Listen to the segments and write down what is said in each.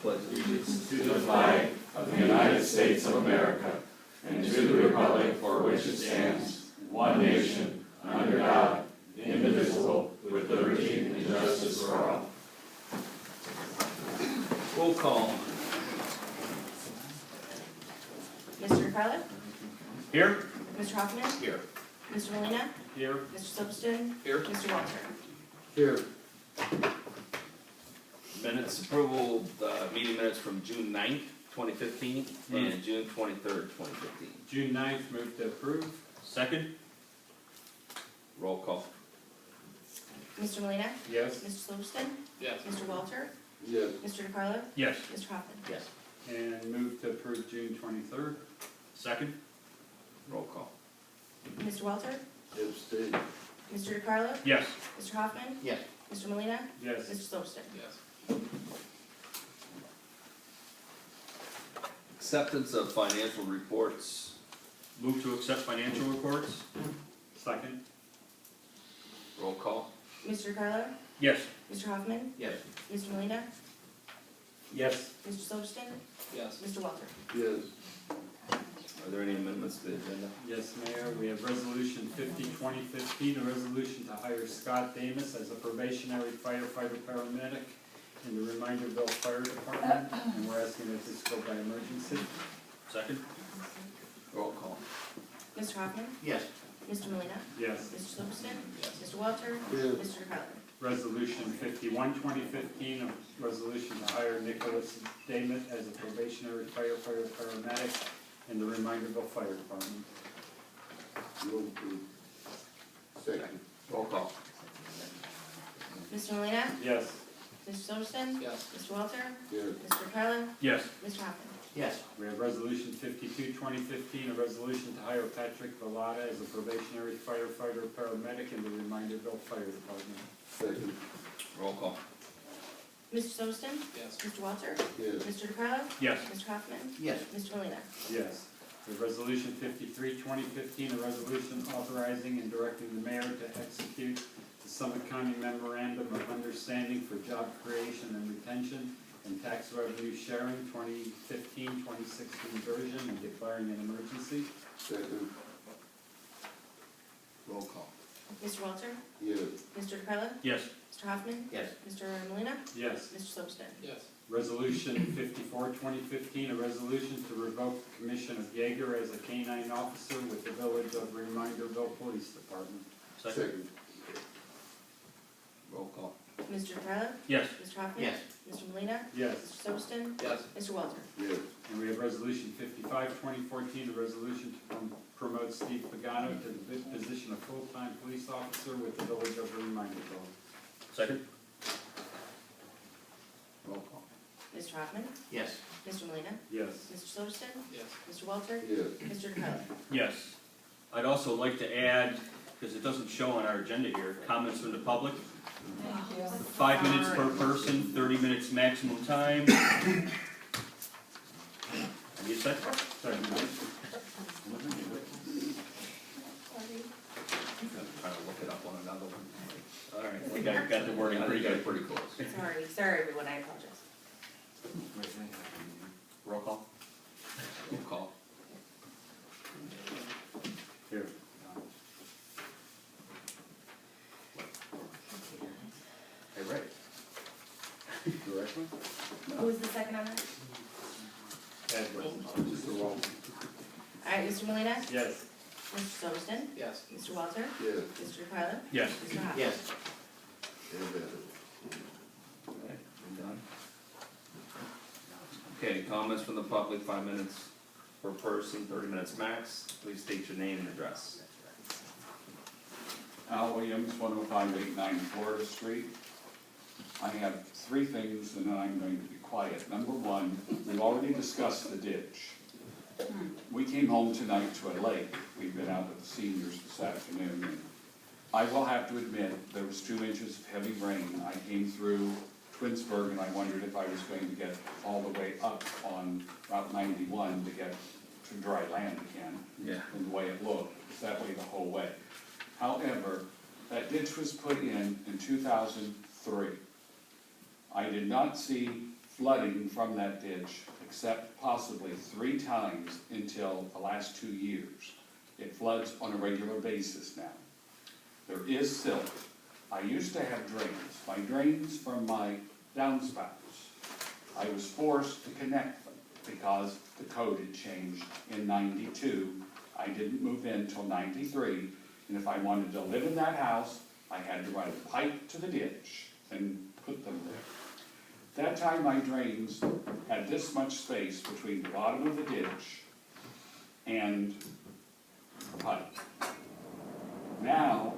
pledge allegiance to the flag of the United States of America and to the republic for which it stands, one nation, under God, indivisible, with liberty and justice for all. Roll call. Mr. DeCarlo? Here. Mr. Hoffman? Here. Mr. Molina? Here. Mr. Silverston? Here. Mr. Walter? Here. Minutes approval, meeting minutes from June 9th, 2015 and June 23rd, 2015. June 9th, move to approve. Second. Roll call. Mr. Molina? Yes. Mr. Silverston? Yes. Mr. Walter? Yes. Mr. DeCarlo? Yes. Mr. Hoffman? Yes. And move to approve June 23rd. Second. Roll call. Mr. Walter? Abstain. Mr. DeCarlo? Yes. Mr. Hoffman? Yes. Mr. Molina? Yes. Mr. Silverston? Yes. Acceptance of financial reports. Move to accept financial reports. Second. Roll call. Mr. DeCarlo? Yes. Mr. Hoffman? Yes. Mr. Molina? Yes. Mr. Silverston? Yes. Mr. Walter? Yes. Are there any amendments to the agenda? Yes, Mayor. We have Resolution 50-2015, a resolution to hire Scott Davis as a probationary firefighter paramedic in the Reminderville Fire Department, and we're asking that this go by emergency. Second. Roll call. Mr. Hoffman? Yes. Mr. Molina? Yes. Mr. Silverston? Yes. Mr. Walter? Yes. Mr. DeCarlo? Resolution 51-2015, a resolution to hire Nicholas Damon as a probationary firefighter paramedic in the Reminderville Fire Department. Move to. Second. Roll call. Mr. Molina? Yes. Mr. Silverston? Yes. Mr. Walter? Yes. Mr. DeCarlo? Yes. Mr. Hoffman? Yes. We have Resolution 52-2015, a resolution to hire Patrick Vallada as a probationary firefighter paramedic in the Reminderville Fire Department. Second. Roll call. Mr. Silverston? Yes. Mr. Walter? Yes. Mr. DeCarlo? Yes. Mr. Hoffman? Yes. Mr. Molina? Yes. We have Resolution 53-2015, a resolution authorizing and directing the mayor to execute the Summit County Memorandum of Understanding for Job Creation and Retention and Tax Revenue Sharing 2015-2016 version and declaring an emergency. Second. Roll call. Mr. Walter? Yes. Mr. DeCarlo? Yes. Mr. Hoffman? Yes. Mr. Molina? Yes. Mr. Silverston? Yes. Resolution 54-2015, a resolution to revoke the commission of Yeager as a K-9 officer with the Village of Reminderville Police Department. Second. Roll call. Mr. DeCarlo? Yes. Mr. Hoffman? Yes. Mr. Molina? Yes. Mr. Silverston? Yes. Mr. Walter? Yes. And we have Resolution 55-2014, a resolution to promote Steve Pagano to the position of full-time police officer with the Village of Reminderville. Second. Roll call. Mr. Hoffman? Yes. Mr. Molina? Yes. Mr. Silverston? Yes. Mr. Walter? Yes. Mr. DeCarlo? Yes. I'd also like to add, because it doesn't show on our agenda here, comments from the public. 5 minutes per person, 30 minutes maximum time. Need a second? Sorry. I'm trying to look it up on another one. All right, we got the wording pretty good. Pretty close. Sorry, everyone, I apologize. Roll call. Roll call. Here. Hey, Ray. Directly? Who was the second on that? Edward. Just a roll. Alright, Mr. Molina? Yes. Mr. Silverston? Yes. Mr. Walter? Yes. Mr. DeCarlo? Yes. Mr. Hoffman? Yes. Okay, we're done. Okay, comments from the public, 5 minutes per person, 30 minutes max. Please state your name and address. Al Williams, 10589 Florida Street. I have three things and then I'm going to be quiet. Number one, we've already discussed the ditch. We came home tonight to a lake. We've been out with the seniors this afternoon. And I will have to admit, there was 2 inches of heavy rain. I came through Twinsburg and I wondered if I was going to get all the way up on Route 91 to get to dry land again. Yeah. And the way it looked, it was that way the whole way. However, that ditch was put in 2003. I did not see flooding from that ditch, except possibly 3 times until the last 2 years. It floods on a regular basis now. There is silt. I used to have drains. My drains from my downspouts, I was forced to connect them because the code had changed in '92. I didn't move in till '93, and if I wanted to live in that house, I had to run a pipe to the ditch and put them there. That time my drains had this much space between the bottom of the ditch and the pipe. Now,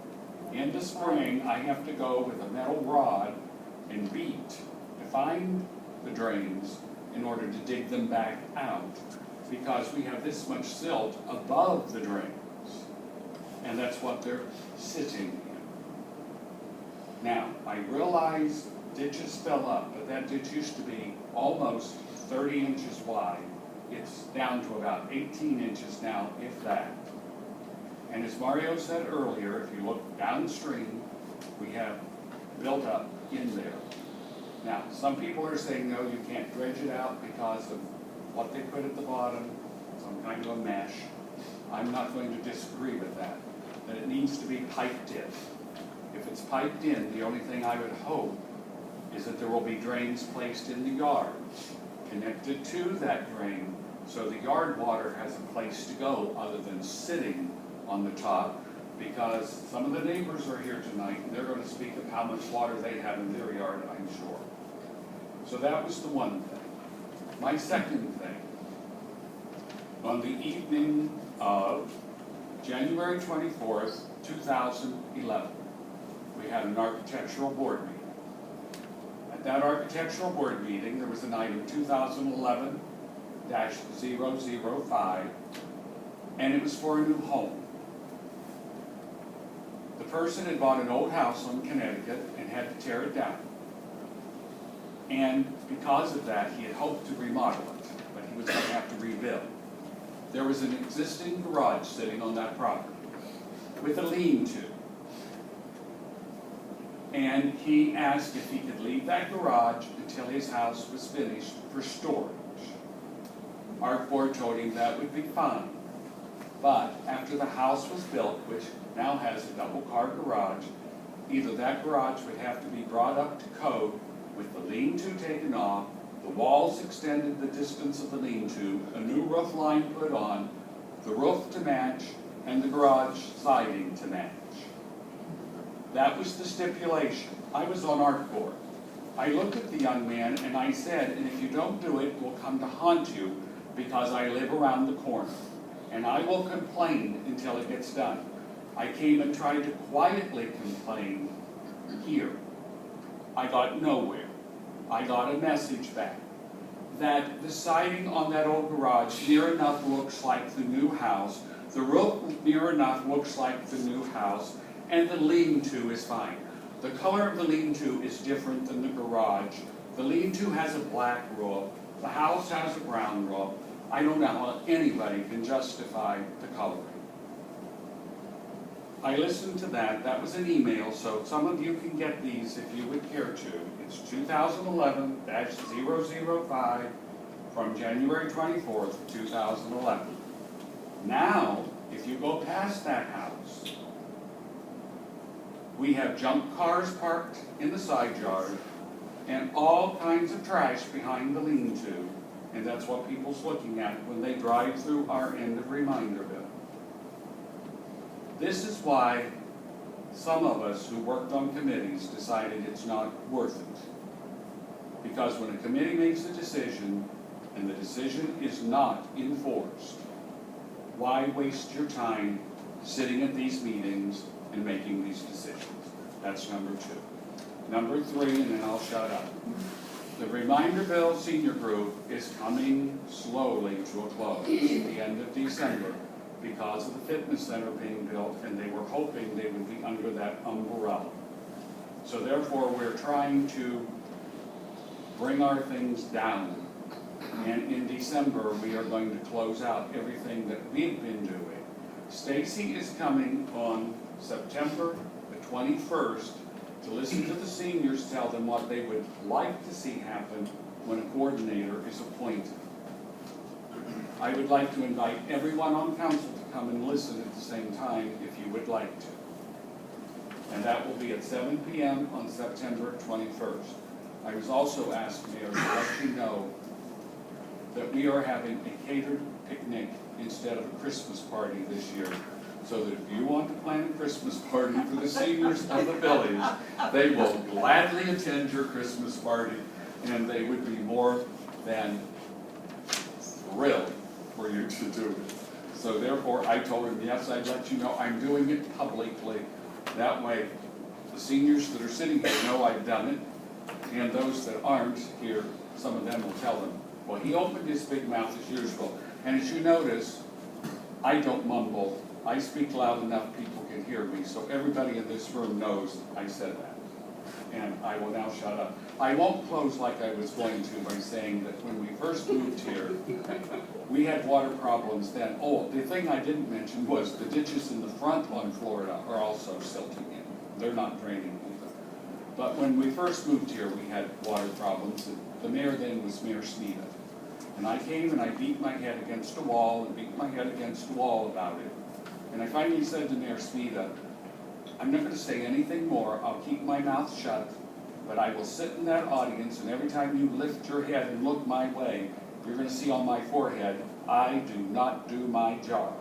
in the spring, I have to go with a metal rod and beat to find the drains in order to dig them back out, because we have this much silt above the drains, and that's what they're sitting in. Now, I realize ditches fell up, but that ditch used to be almost 30 inches wide. It's down to about 18 inches now, if that. And as Mario said earlier, if you look downstream, we have built up in there. Now, some people are saying, no, you can't dredge it out because of what they put at the bottom, some kind of a mesh. I'm not going to disagree with that, that it needs to be piped in. If it's piped in, the only thing I would hope is that there will be drains placed in the yard, connected to that drain, so the yard water has a place to go other than sitting on the top, because some of the neighbors are here tonight, and they're going to speak of how much water they have in their yard, I'm sure. So that was the one thing. My second thing, on the evening of January 24th, 2011, we had an architectural board meeting. At that architectural board meeting, there was an item 2011-005, and it was for a new home. The person had bought an old house on Connecticut and had to tear it down. And because of that, he had hoped to remodel it, but he was going to have to rebuild. There was an existing garage sitting on that property with a lean-to. And he asked if he could leave that garage until his house was finished for storage. Our board told him that would be fine. But after the house was built, which now has a double-car garage, either that garage would have to be brought up to code with the lean-to taken off, the walls extended the distance of the lean-to, a new roof line put on, the roof to match, and the garage siding to match. That was the stipulation. I was on our board. I looked at the young man and I said, and if you don't do it, it will come to haunt you because I live around the corner. And I will complain until it gets done. I came and tried to quietly complain here. I got nowhere. I got a message back that the siding on that old garage near enough looks like the new house, the roof near enough looks like the new house, and the lean-to is fine. The color of the lean-to is different than the garage. The lean-to has a black roof. The house has a brown roof. I don't know how anybody can justify the coloring. I listened to that. That was an email, so some of you can get these if you would care to. It's 2011-005 from January 24th, 2011. Now, if you go past that house, we have junk cars parked in the side yard and all kinds of trash behind the lean-to, and that's what people's looking at when they drive through our end of Reminderville. This is why some of us who worked on committees decided it's not worth it. Because when a committee makes a decision and the decision is not enforced, why waste your time sitting at these meetings and making these decisions? That's number 2. Number 3, and then I'll shut up. The Reminderville Senior Group is coming slowly to a close at the end of December because of the fitness center being built, and they were hoping they would be under that umbrella. So therefore, we're trying to bring our things down. And in December, we are going to close out everything that we've been doing. Stacy is coming on September the 21st to listen to the seniors tell them what they would like to see happen when a coordinator is appointed. I would like to invite everyone on council to come and listen at the same time if you would like to. And that will be at 7 p.m. on September 21st. I was also asked, Mayor, to let you know that we are having a catered picnic instead of a Christmas party this year. So that if you want to plan a Christmas party for the seniors of the village, they will gladly attend your Christmas party, and they would be more than thrilled for you to do it. So therefore, I told him, yes, I'd let you know I'm doing it publicly. That way, the seniors that are sitting here know I've done it, and those that aren't here, some of them will tell them. Well, he opened his big mouth as usual, and as you notice, I don't mumble. I speak loud enough people can hear me, so everybody in this room knows I said that. And I will now shut up. I won't close like I was going to by saying that when we first moved here, we had water problems then. Oh, the thing I didn't mention was the ditches in the front on Florida are also silting in. They're not draining either. But when we first moved here, we had water problems. The mayor then was Mayor Smeda. And I came and I beat my head against a wall and beat my head against a wall about it. And I finally said to Mayor Smeda, I'm not going to say anything more. I'll keep my mouth shut, but I will sit in that audience, and every time you lift your head and look my way, you're going to see on my forehead, I do not do my job.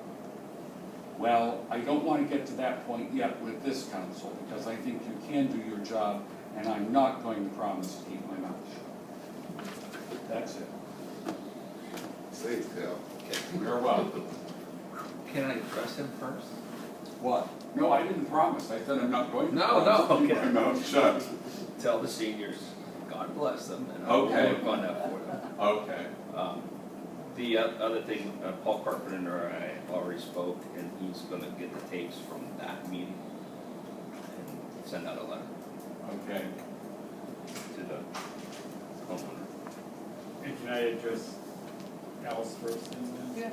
Well, I don't want to get to that point yet with this council, because I think you can do your job, and I'm not going to promise to keep my mouth shut. That's it. Safe, Dale. You're welcome. Can I address him first? What? No, I didn't promise. I said I'm not going to. No, promise to no, keep okay. my mouth shut. Tell the seniors, God bless them, and I'll Okay. work on that for them. Okay. The other thing, Paul Carpenter and I already spoke, and he's gonna get the tapes from that meeting and send out a letter Okay. to the homeowner. And can I address Al's first thing then? Yeah.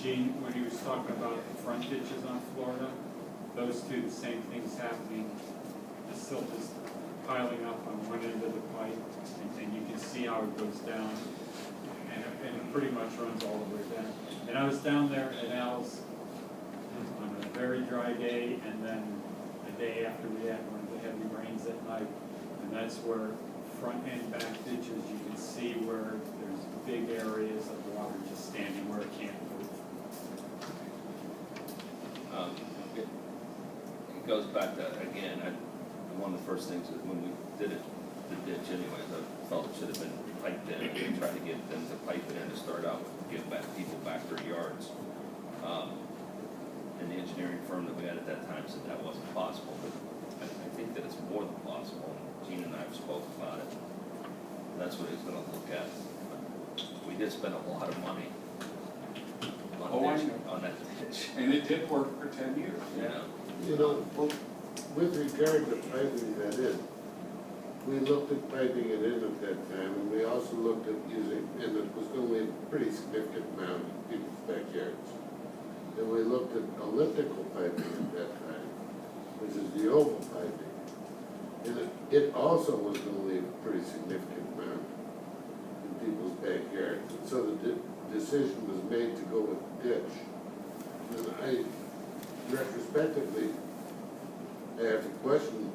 Gene, when he was talking about the front ditches on Florida, those two, the same thing's happening. The silt is piling up on one end of the pipe, and you can see how it goes down. And it pretty much runs all the way down. And I was down there at Al's on a very dry day, and then the day after we had one of the heavy rains at night. And that's where front and back ditches, you can see where there's big areas of water just standing where it can't move. It goes back to, again, one of the first things that when we did it, the ditch anyways, I felt it should have been piped in, and tried to get them to pipe it in to start out with, give back people back their yards. And the engineering firm that we had at that time said that wasn't possible, but I think that it's more than possible. Gene and I have spoke about it. That's what he's gonna look at. We did spend a lot of money on that ditch. And it did work for 10 years. Yeah. You know, well, with regard to piping that in, we looked at piping it in at that time, and we also looked at using, and it was only a pretty significant amount in people's backyards. And we looked at elliptical piping at that time, which is the oval piping. And it also was only a pretty significant amount in people's backyards. And so the decision was made to go with the ditch. And I, retrospectively, I have to question,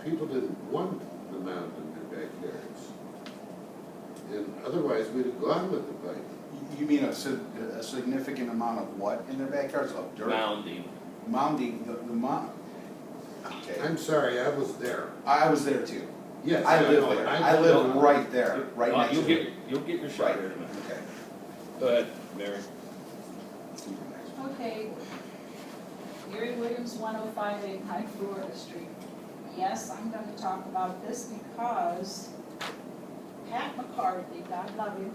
people didn't want the mound in their backyards. And otherwise, we'd have gone with the pipe. You mean a significant amount of what in their backyards? Of dirt? Mounding. Mounding, the mound. Okay. I'm sorry, I was there. I was there too. Yes. I live know. there. I live right there, right next You'll to get, it. you'll get your shot Right. here in a minute. Okay. Go ahead, Mary. Okay, Gary Williams, 10589 Florida Street. Yes, I'm gonna talk about this because Pat McCarthy, God love him,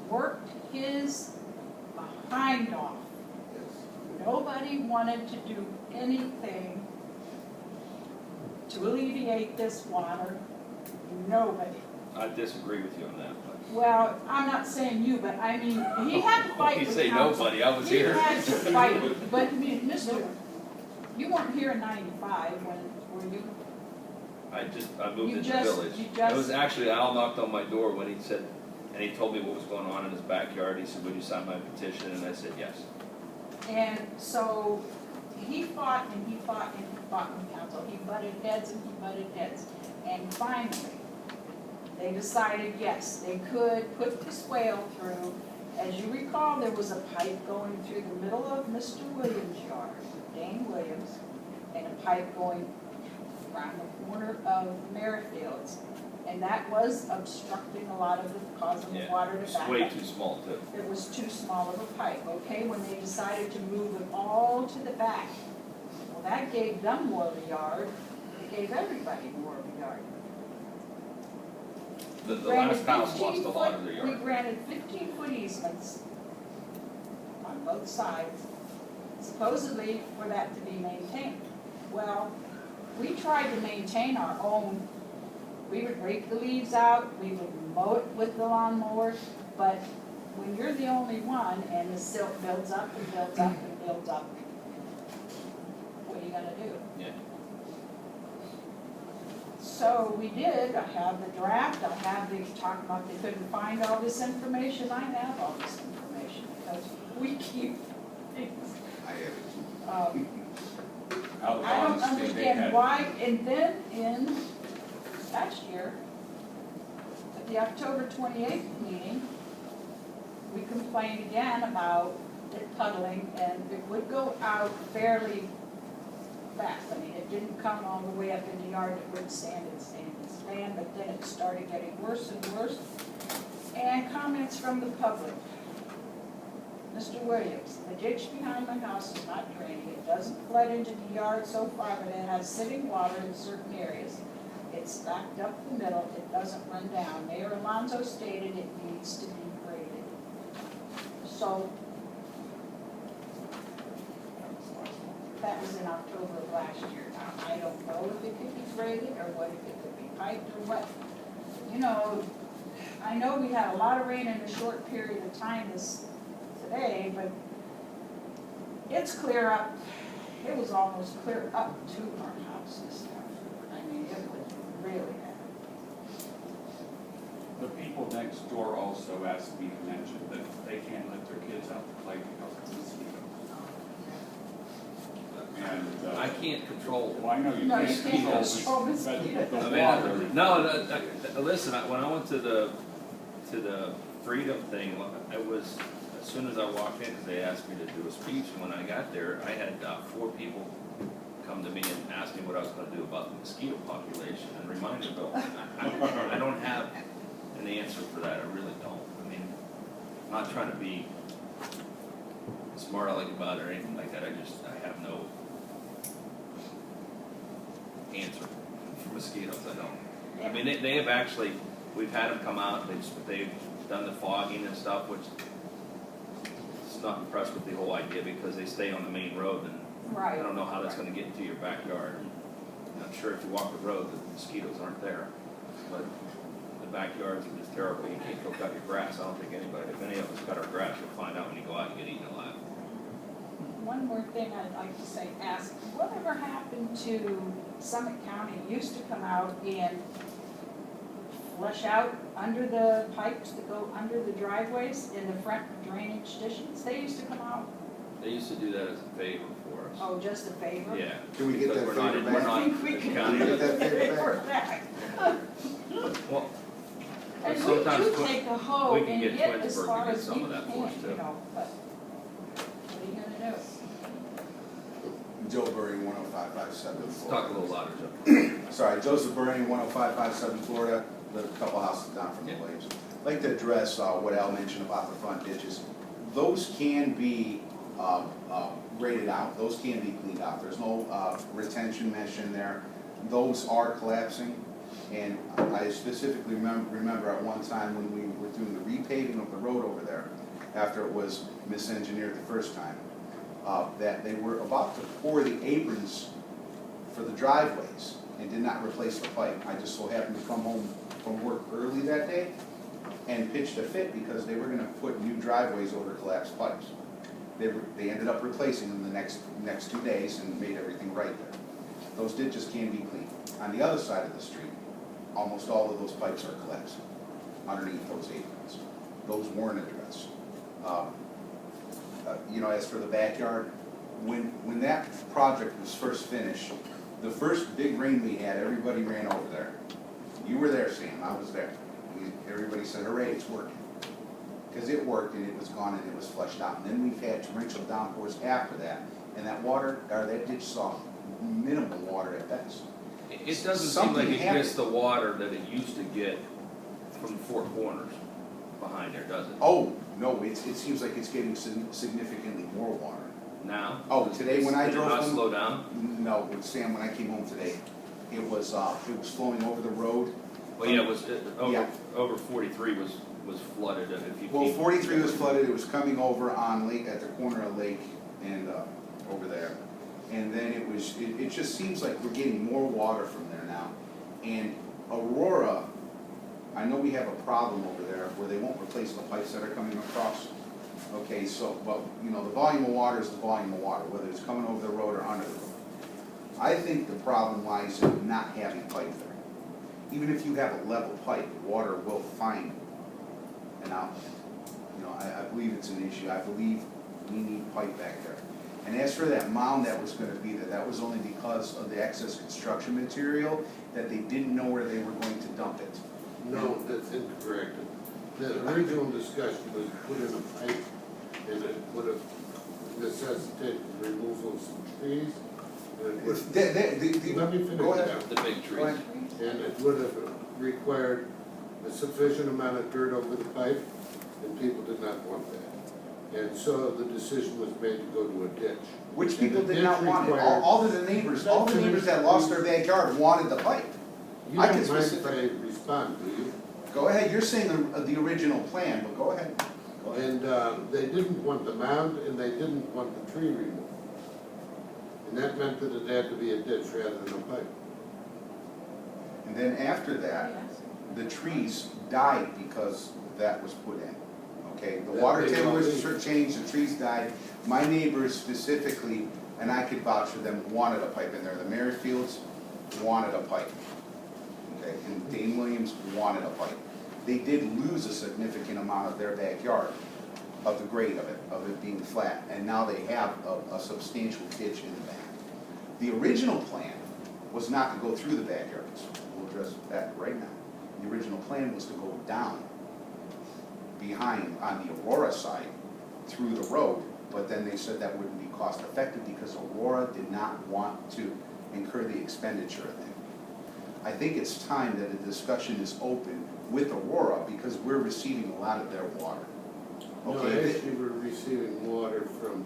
worked his behind off. Nobody wanted to do anything to alleviate this water. Nobody. I disagree with you on that, but. Well, I'm not saying you, but I mean, he had to fight You with say council. nobody, I was here. He had to fight, but I mean, Mr., you weren't here in 95 when were you? I moved You into the just- village. you It just- was actually, Al knocked on my door when he said, and he told me what was going on in his backyard. He said, would you sign my petition? And I said, yes. And so he fought and he fought and he fought in council. He butted heads and he butted heads. And finally, they decided, yes, they could put this swale through. As you recall, there was a pipe going through the middle of Mr. Williams' yard, Dane Williams, and a pipe going around the corner of Merrifield's. And that was obstructing a lot of the, causing the Yeah, water to it's back up. way too small too. It was too small of a pipe, okay, when they decided to move it all to the back. Well, that gave them more of a yard, it gave everybody more of a yard. The Granted last house 15 lost a lot of foot- their We yard. granted 15-foot easements on both sides, supposedly for that to be maintained. Well, we tried to maintain our own. We would rake the leaves out, we would mow it with the lawnmower, but when you're the only one and the silt builds up and builds up and builds up, what are you gonna do? Yeah. So we did, I have the draft, I have the, talking about they couldn't find all this information, I have all this information, because we keep things. I have it. Out of I don't honesty, they understand had, why, and then in last year, at the October 28th meeting, we complained again about it puddling, and it would go out fairly fast. I mean, it didn't come all the way up in the yard, it would stand and stand and stand, but then it started getting worse and worse. And comments from the public. Mr. Williams, the ditch behind my house is not draining, it doesn't flood into the yard so far, but it has sitting water in certain areas. It's backed up the middle, it doesn't run down. Mayor Alonso stated it needs to be graded. So, that was in October of last year. Now, I don't know if it could be graded, or what if it could be piped, or what. You know, I know we had a lot of rain in a short period of time today, but it's clear up, it was almost clear up to our house and stuff. I mean, it was really bad. the people next door also asked me to mention that they can't let their kids out to play because of mosquitoes. And, I can't control. well, I know you No, you can't can't control control this, mosquitoes. but I the mean, water. listen, when I went to the freedom thing, it was, as soon as I walked in, because they asked me to do a speech, and when I got there, I had 4 people come to me and ask me what I was gonna do about the mosquito population in Reminderville. I don't have an answer for that, I really don't. I mean, I'm not trying to be smart aleck about it or anything like that, I have no answer for mosquitoes, I don't. I mean, they have actually, we've had them come out, they've done the fogging and stuff, which is not impressed with the whole idea because they stay on the main road and I Right. don't know how that's gonna get into your backyard. I'm sure if you walk the road, the mosquitoes aren't there, but the backyards are just terrible, you can't go cut your grass, I don't think anybody, if any of us cut our grass, you'll find out when you go out and get eaten alive. One more thing I'd like to say, ask, whatever happened to Summit County used to come out and flush out under the pipes that go under the driveways in the front drainage ditches? They used to come out, They used to do that as a favor for us. oh, just a favor? Yeah. Can we get because that we're not favor in- we're back? not I think we in can county. Get that favor favor back. back. Well, And we sometimes do take a hoe we can and get get as Twinsburg to far get as some we of that for can, us, too. you know, but what are you gonna do? Joe Burry, 10557 let's talk a Florida. little louder, Joe. Sorry, Joseph Burry, 10557 Florida, live a couple houses down from the Yeah. Williams. I'd like to address what Al mentioned about the front ditches. Those can be graded out, those can be cleaned out. There's no retention mesh in there. Those are collapsing. And I specifically remember at one time when we were doing the repaving of the road over there, after it was misengineered the first time, that they were about to pour the aprons for the driveways and did not replace the pipe. I just so happened to come home from work early that day and pitched a fit because they were gonna put new driveways over collapsed pipes. They ended up replacing them the next 2 days and made everything right there. those ditches can be cleaned. On the other side of the street, almost all of those pipes are collapsed underneath those aprons. Those weren't addressed. You know, as for the backyard, when that project was first finished, the first big rain we had, everybody ran over there. You were there, Sam, I was there. Everybody said, hooray, it's working. Because it worked and it was gone and it was flushed out. And then we've had torrential downpours after that, and that water, or that ditch saw minimal water at best. It doesn't seem Something like it happened. gets the water that it used to get from the four corners behind there, does it? Oh, no, it seems like it's getting significantly more water. Now? Oh, today when I drove Did it not from- slow down? No, with Sam, when I came home today, it was flowing over the road. Well, yeah, it was, Yeah. over 43 was flooded, and if you. Well, keep- 43 was flooded, it was coming over on Lake, at the corner of Lake and, over there. And then it just seems like we're getting more water from there now. And Aurora, I know we have a problem over there where they won't replace the pipes that are coming across. Okay, so, but, you know, the volume of water is the volume of water, whether it's coming over the road or under the road. I think the problem lies in not having pipe there. Even if you have a level pipe, water will find an outlet. You know, I believe it's an issue. I believe we need pipe back there. And as for that mound that was gonna be there, that was only because of the excess construction material, that they didn't know where they were going to dump it. No, that's incorrect. The original discussion was put in a pipe, and it would have necessitated the removal of some trees. And it- Let me finish Go ahead. now. The big Go trees. ahead. And it would have required a sufficient amount of dirt over the pipe, and people did not want that. And so the decision was made to go to a ditch. Which And people the did not ditch want it. required- All of the neighbors that lost their backyard wanted the pipe. You I don't can mind specific- if I respond, do you? Go ahead, you're saying the original plan, but go ahead. Go ahead. And they didn't want the mound, and they didn't want the tree removed. And that meant that it had to be a ditch rather than a pipe. And then after that, the trees died because that was put in. Okay, the water That table was they- changed, the trees died. My neighbors specifically, and I could vouch for them, wanted a pipe in there. The Merrifields wanted a pipe. Okay, and Dane Williams wanted a pipe. They did lose a significant amount of their backyard, of the grade of it being flat, and now they have a substantial ditch in the back. The original plan was not to go through the backyards. We'll address that right now. The original plan was to go down behind, on the Aurora side, through the road, but then they said that wouldn't be cost effective because Aurora did not want to incur the expenditure of that. I think it's time that a discussion is open with Aurora because we're receiving a lot of their water. No, Okay, actually, we're receiving water from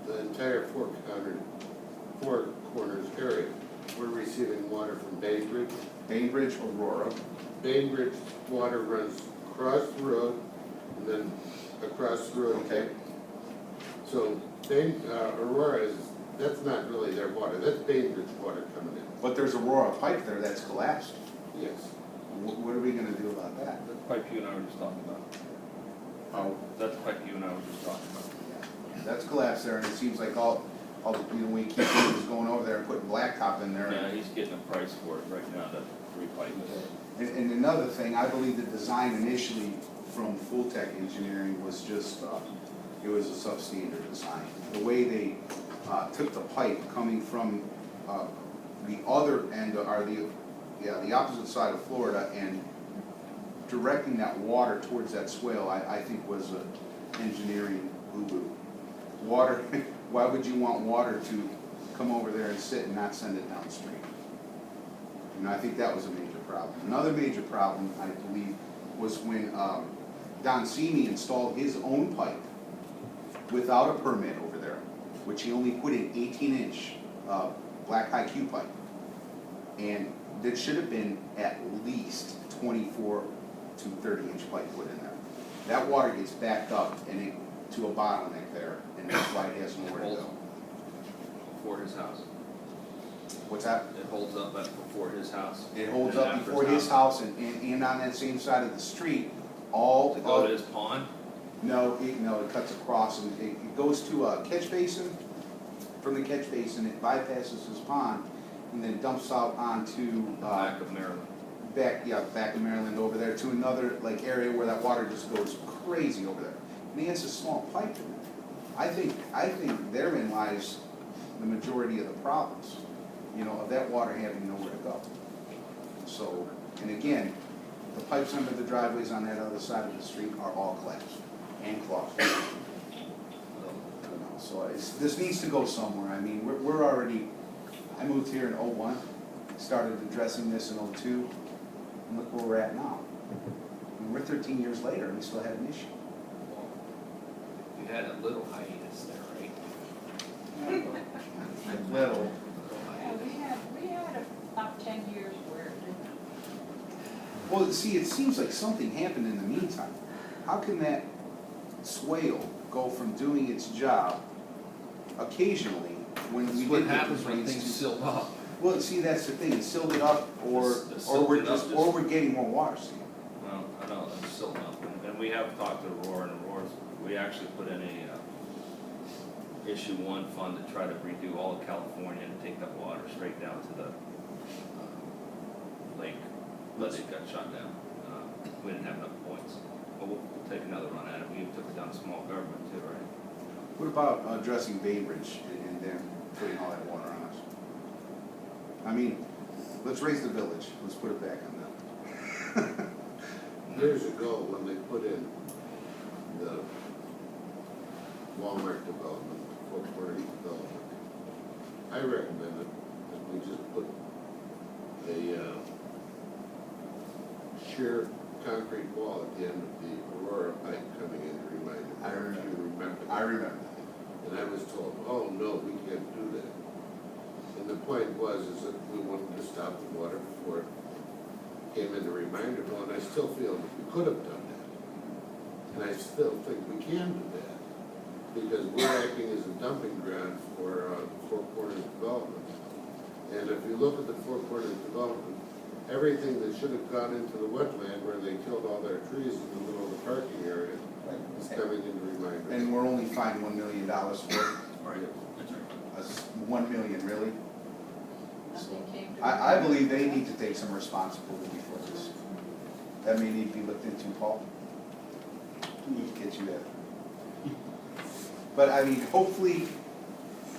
the entire four corners area. We're receiving water from Bainbridge. Bainbridge, Aurora, Bainbridge water runs across the road and then across the road again. So Aurora is, that's not really their water, that's Bainbridge water coming in. but there's Aurora pipe there that's collapsed. Yes. What are we gonna do about that? That's the pipe you and I were just talking about. Oh, That's the pipe you and I were just talking about. that's collapsed there, and it seems like all the, you know, we keep going over there and putting blacktop in there. Yeah, he's getting a price for it right now to repipe it. And another thing, I believe the design initially from Full Tech Engineering was just, it was a substandard design. The way they took the pipe coming from the other end, or the opposite side of Florida, and directing that water towards that swale, I think was an engineering boo-boo. Water, why would you want water to come over there and sit and not send it downstream? And I think that was a major problem. Another major problem, I believe, was when Don Simi installed his own pipe without a permit over there, which he only put in 18-inch black high Q pipe. And that should have been at least 24 to 30-inch pipe put in there. That water gets backed up and to a bottleneck there, and that's why it has nowhere to go. Before his house. What's that? It holds up before his house. It holds And up after before his house and on that same side of the street, all To go to of, his pond? no, it cuts across and it goes to a catch basin from the catch basin, it bypasses his pond, and then dumps out onto, Back of Maryland. back of Maryland over there to another, like, area where that water just goes crazy over there. And he has a small pipe in it. I think therein lies the majority of the problems, you know, of that water having nowhere to go. So, and again, the pipes under the driveways on that other side of the street are all collapsed and clogged. So this needs to go somewhere. I mean, we're already, I moved here in '01, started addressing this in '02, and look where we're at now. I mean, we're 13 years later and we still have an issue. You had a little hiatus there, right? Little. Yeah, we had about 10 years where it didn't. Well, see, it seems like something happened in the meantime. How can that swale go from doing its job occasionally when we That's what did get happens the when rains things to- silt up. Well, see, that's the thing, it's sealed it up, or Silted up just- or we're getting more water, see. Well, I know, it's still up, and we have talked to Aurora, and Aurora's, we actually put in a, issue one fund to try to redo all of California and take that water straight down to the, lake, but it got shut down. We didn't have enough points, but we'll take another run at it, we took it down to small government too, right? What about addressing Bay Ridge and them putting all that water on us? I mean, let's raise the village, let's put it back on them. Years ago, when they put in the Walmart development, Fort Worth development, I recommended that we just put a sheer concrete wall at the end of the Aurora pipe coming in to remind you. I remember. If you remember. I remember. And I was told, oh, no, we can't do that. And the point was, is that we wanted to stop the water before it came into Reminderville, and I still feel that we could have done that. And I still think we can do that, because we're acting as a dumping ground for Four Corners development. And if you look at the Four Corners development, everything that should have gone into the wetland where they killed all their trees in the middle of the parking area is coming into Reminderville. And we're only fined $1 million for it. Right, that's right. That's 1 million, really? Nothing came to. I believe they need to take some responsibility for this. That may need to be looked into, Paul. We need to get you that. But I mean, hopefully,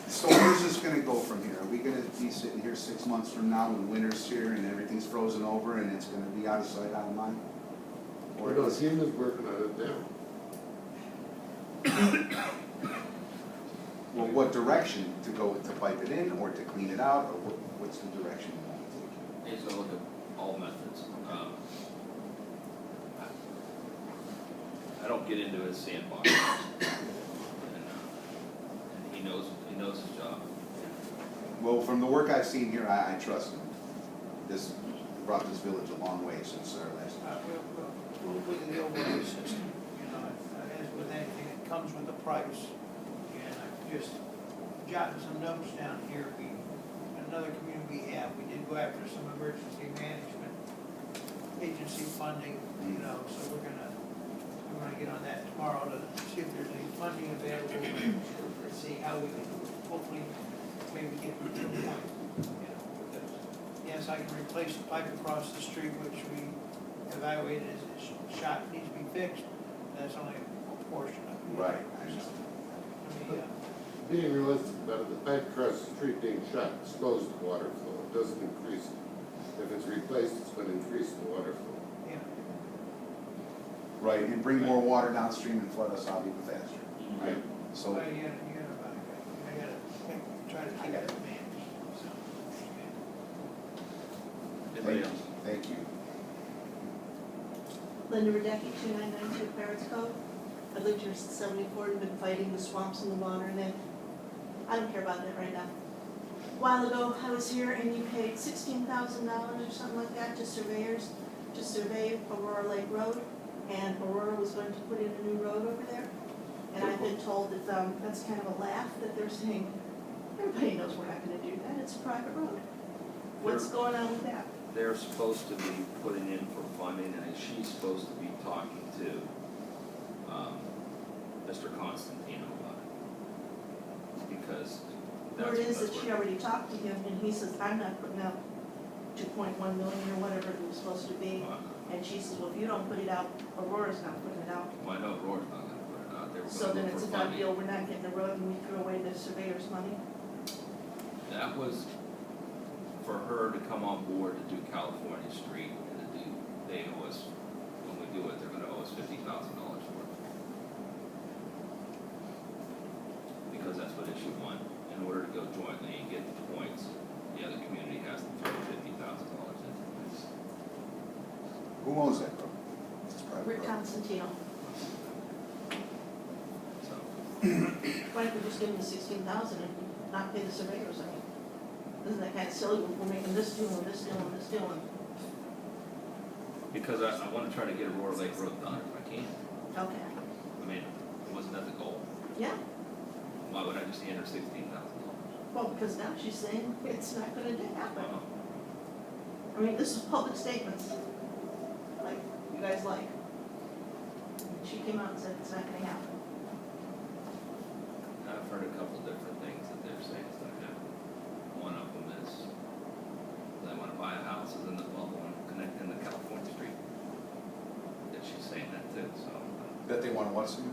so where's this gonna go from here? Are we gonna be sitting here 6 months from now when winter's here and everything's frozen over and it's gonna be out of sight, out of mind? Or no, team is working on it now. Well, what direction to go, to pipe it in or to clean it out, or what's the direction you want to take? He's gonna look at all methods. I don't get into his sandbox. And he knows his job. Well, from the work I've seen here, I trust him. This brought this village a long way since our last. We'll look at the overlay system, you know, as with anything, it comes with a price. And I just jotted some notes down here. Another community we have, we did go after some emergency management agency funding, you know, so we're gonna get on that tomorrow to see if there's any funding available and see how we can hopefully maybe get to a point, you know, because yes, I can replace the pipe across the street, which we evaluated as a shot, needs to be fixed. That's only a portion of it. Right, I know. I mean, Being realistic about it, the pipe across the street being shut slows the water flow, it doesn't increase it. If it's replaced, it's gonna increase the water flow. yeah. Right, and bring more water downstream and flood us out even faster, right? So, Well, I gotta try to keep it managed, so. Anybody else? thank you. Linda Radecki, 2992 Clarence Cove. I've lived here since '74 and been fighting the swamps and the water and that. I don't care about that right now. A while ago, I was here and you paid $16,000 or something like that to surveyors to survey Aurora Lake Road. And Aurora was going to put in a new road over there. And I've been told that that's kind of a laugh, that they're saying, everybody knows we're not gonna do that, it's a private road. What's going on with that? They're supposed to be putting in for funding, and she's supposed to be talking to, Mr. Constantino about it. Because that's. Word is that's that she where- already talked to him, and he says, I'm not putting out 2.1 million or whatever it was supposed to be. Well, And she says, well, if you don't put it out, Aurora's not putting it out. I know Roar's not gonna put it out, they were So gonna then look it's for a done funding. deal, we're not getting the road, and we throw away the surveyor's money. That was for her to come on board to do California Street and to do, they owe us, when we do it, they're gonna owe us $50,000 for it. Because that's what issue one, in order to go jointly and get the points, the other community has to throw $50,000 into this. Who owns that road? It's private Rick road. Constantino, So, why don't we just give him the 16,000 and not pay the surveyors? I mean, isn't that kind of silly, we're making this deal and this deal and this deal and, because I wanna try to get Aurora Lake Road done if I can. okay, I mean, wasn't that the goal? yeah. Why would I just hand her $16,000? Well, because now she's saying it's not gonna happen. I mean, this is public statements, like, you guys like. She came out and said it's not gonna happen. I've heard a couple different things that they're saying is gonna happen. One of them is they wanna buy houses in the bubble and connect into California Street. That she's saying that too, so. That they want to watch them?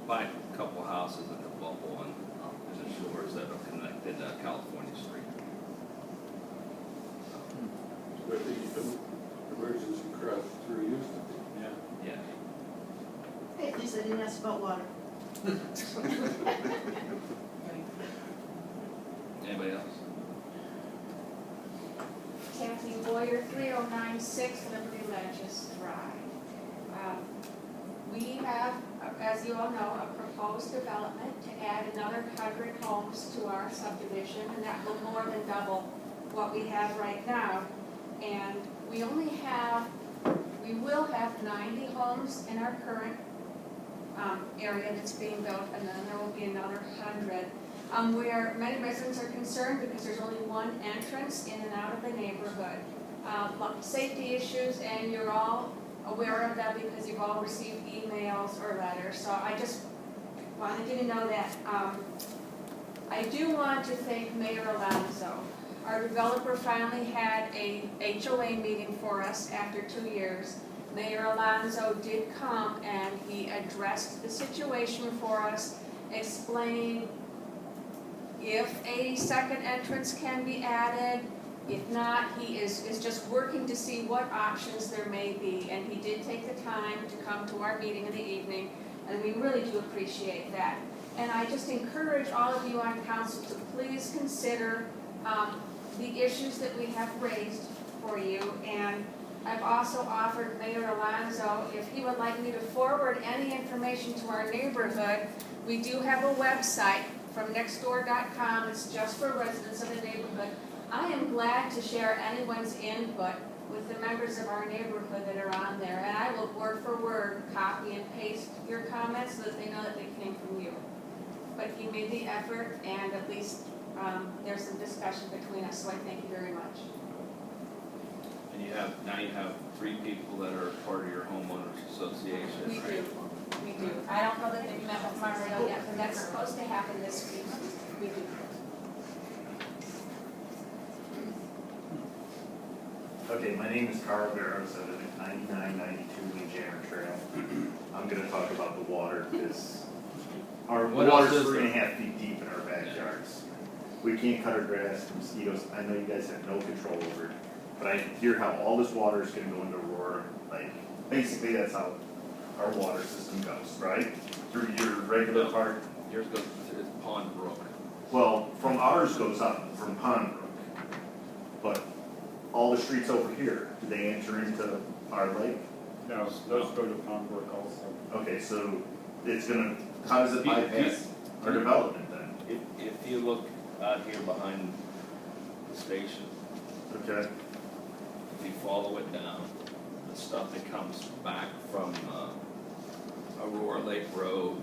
Buy a couple houses in the bubble and the shores that are connected to California Street. Where the emergency cross through used to be. Yeah. Yeah. Hey, at least I didn't ask about water. Anybody else? Kathy Boyer, 3096 Liberty Ledges Drive. We have, as you all know, a proposed development to add another 100 homes to our subdivision, and that will more than double what we have right now. And we will have 90 homes in our current area that's being built, and then there will be another 100. Where many residents are concerned because there's only one entrance in and out of the neighborhood. Safety issues, and you're all aware of that because you've all received emails or letters. So I just wanted you to know that. I do want to thank Mayor Alonso. Our developer finally had a HOA meeting for us after 2 years. Mayor Alonso did come and he addressed the situation for us, explained if a second entrance can be added. If not, he is just working to see what options there may be, and he did take the time to come to our meeting in the evening, and we really do appreciate that. And I just encourage all of you on council to please consider the issues that we have raised for you, and I've also offered Mayor Alonso if he would like me to forward any information to our neighborhood. We do have a website from nextdoor.com, it's just for residents of the neighborhood. I am glad to share anyone's input with the members of our neighborhood that are on there, and I will word for word copy and paste your comments so that they know that they came from you. But he made the effort, and at least there's some discussion between us, so I thank you very much. And now you have 3 people that are part of your homeowners association, We right? do, we do. I don't know that they've met with Mario yet, but that's supposed to happen this week. We do. Okay, my name is Carl Barrows, I live at 9992 Lee Jammer Trail. I'm gonna talk about the water, because our What else water's is 3.5 feet deep in our backyards. We can't cut our grass, the mosquitoes, I know you guys have no control over it, but I hear how all this water is gonna go into Aurora, like, basically that's how our water system goes, right? Through your regular No. part. Yours goes to Pond Brook. Well, from ours goes up, from Pond Brook. But all the streets over here, do they enter into our lake? No, those go to Pond Brook also. Okay, so it's gonna, how does it bypass our development then? If you look out here behind the station, Okay, if you follow it down, the stuff that comes back from Aurora Lake Road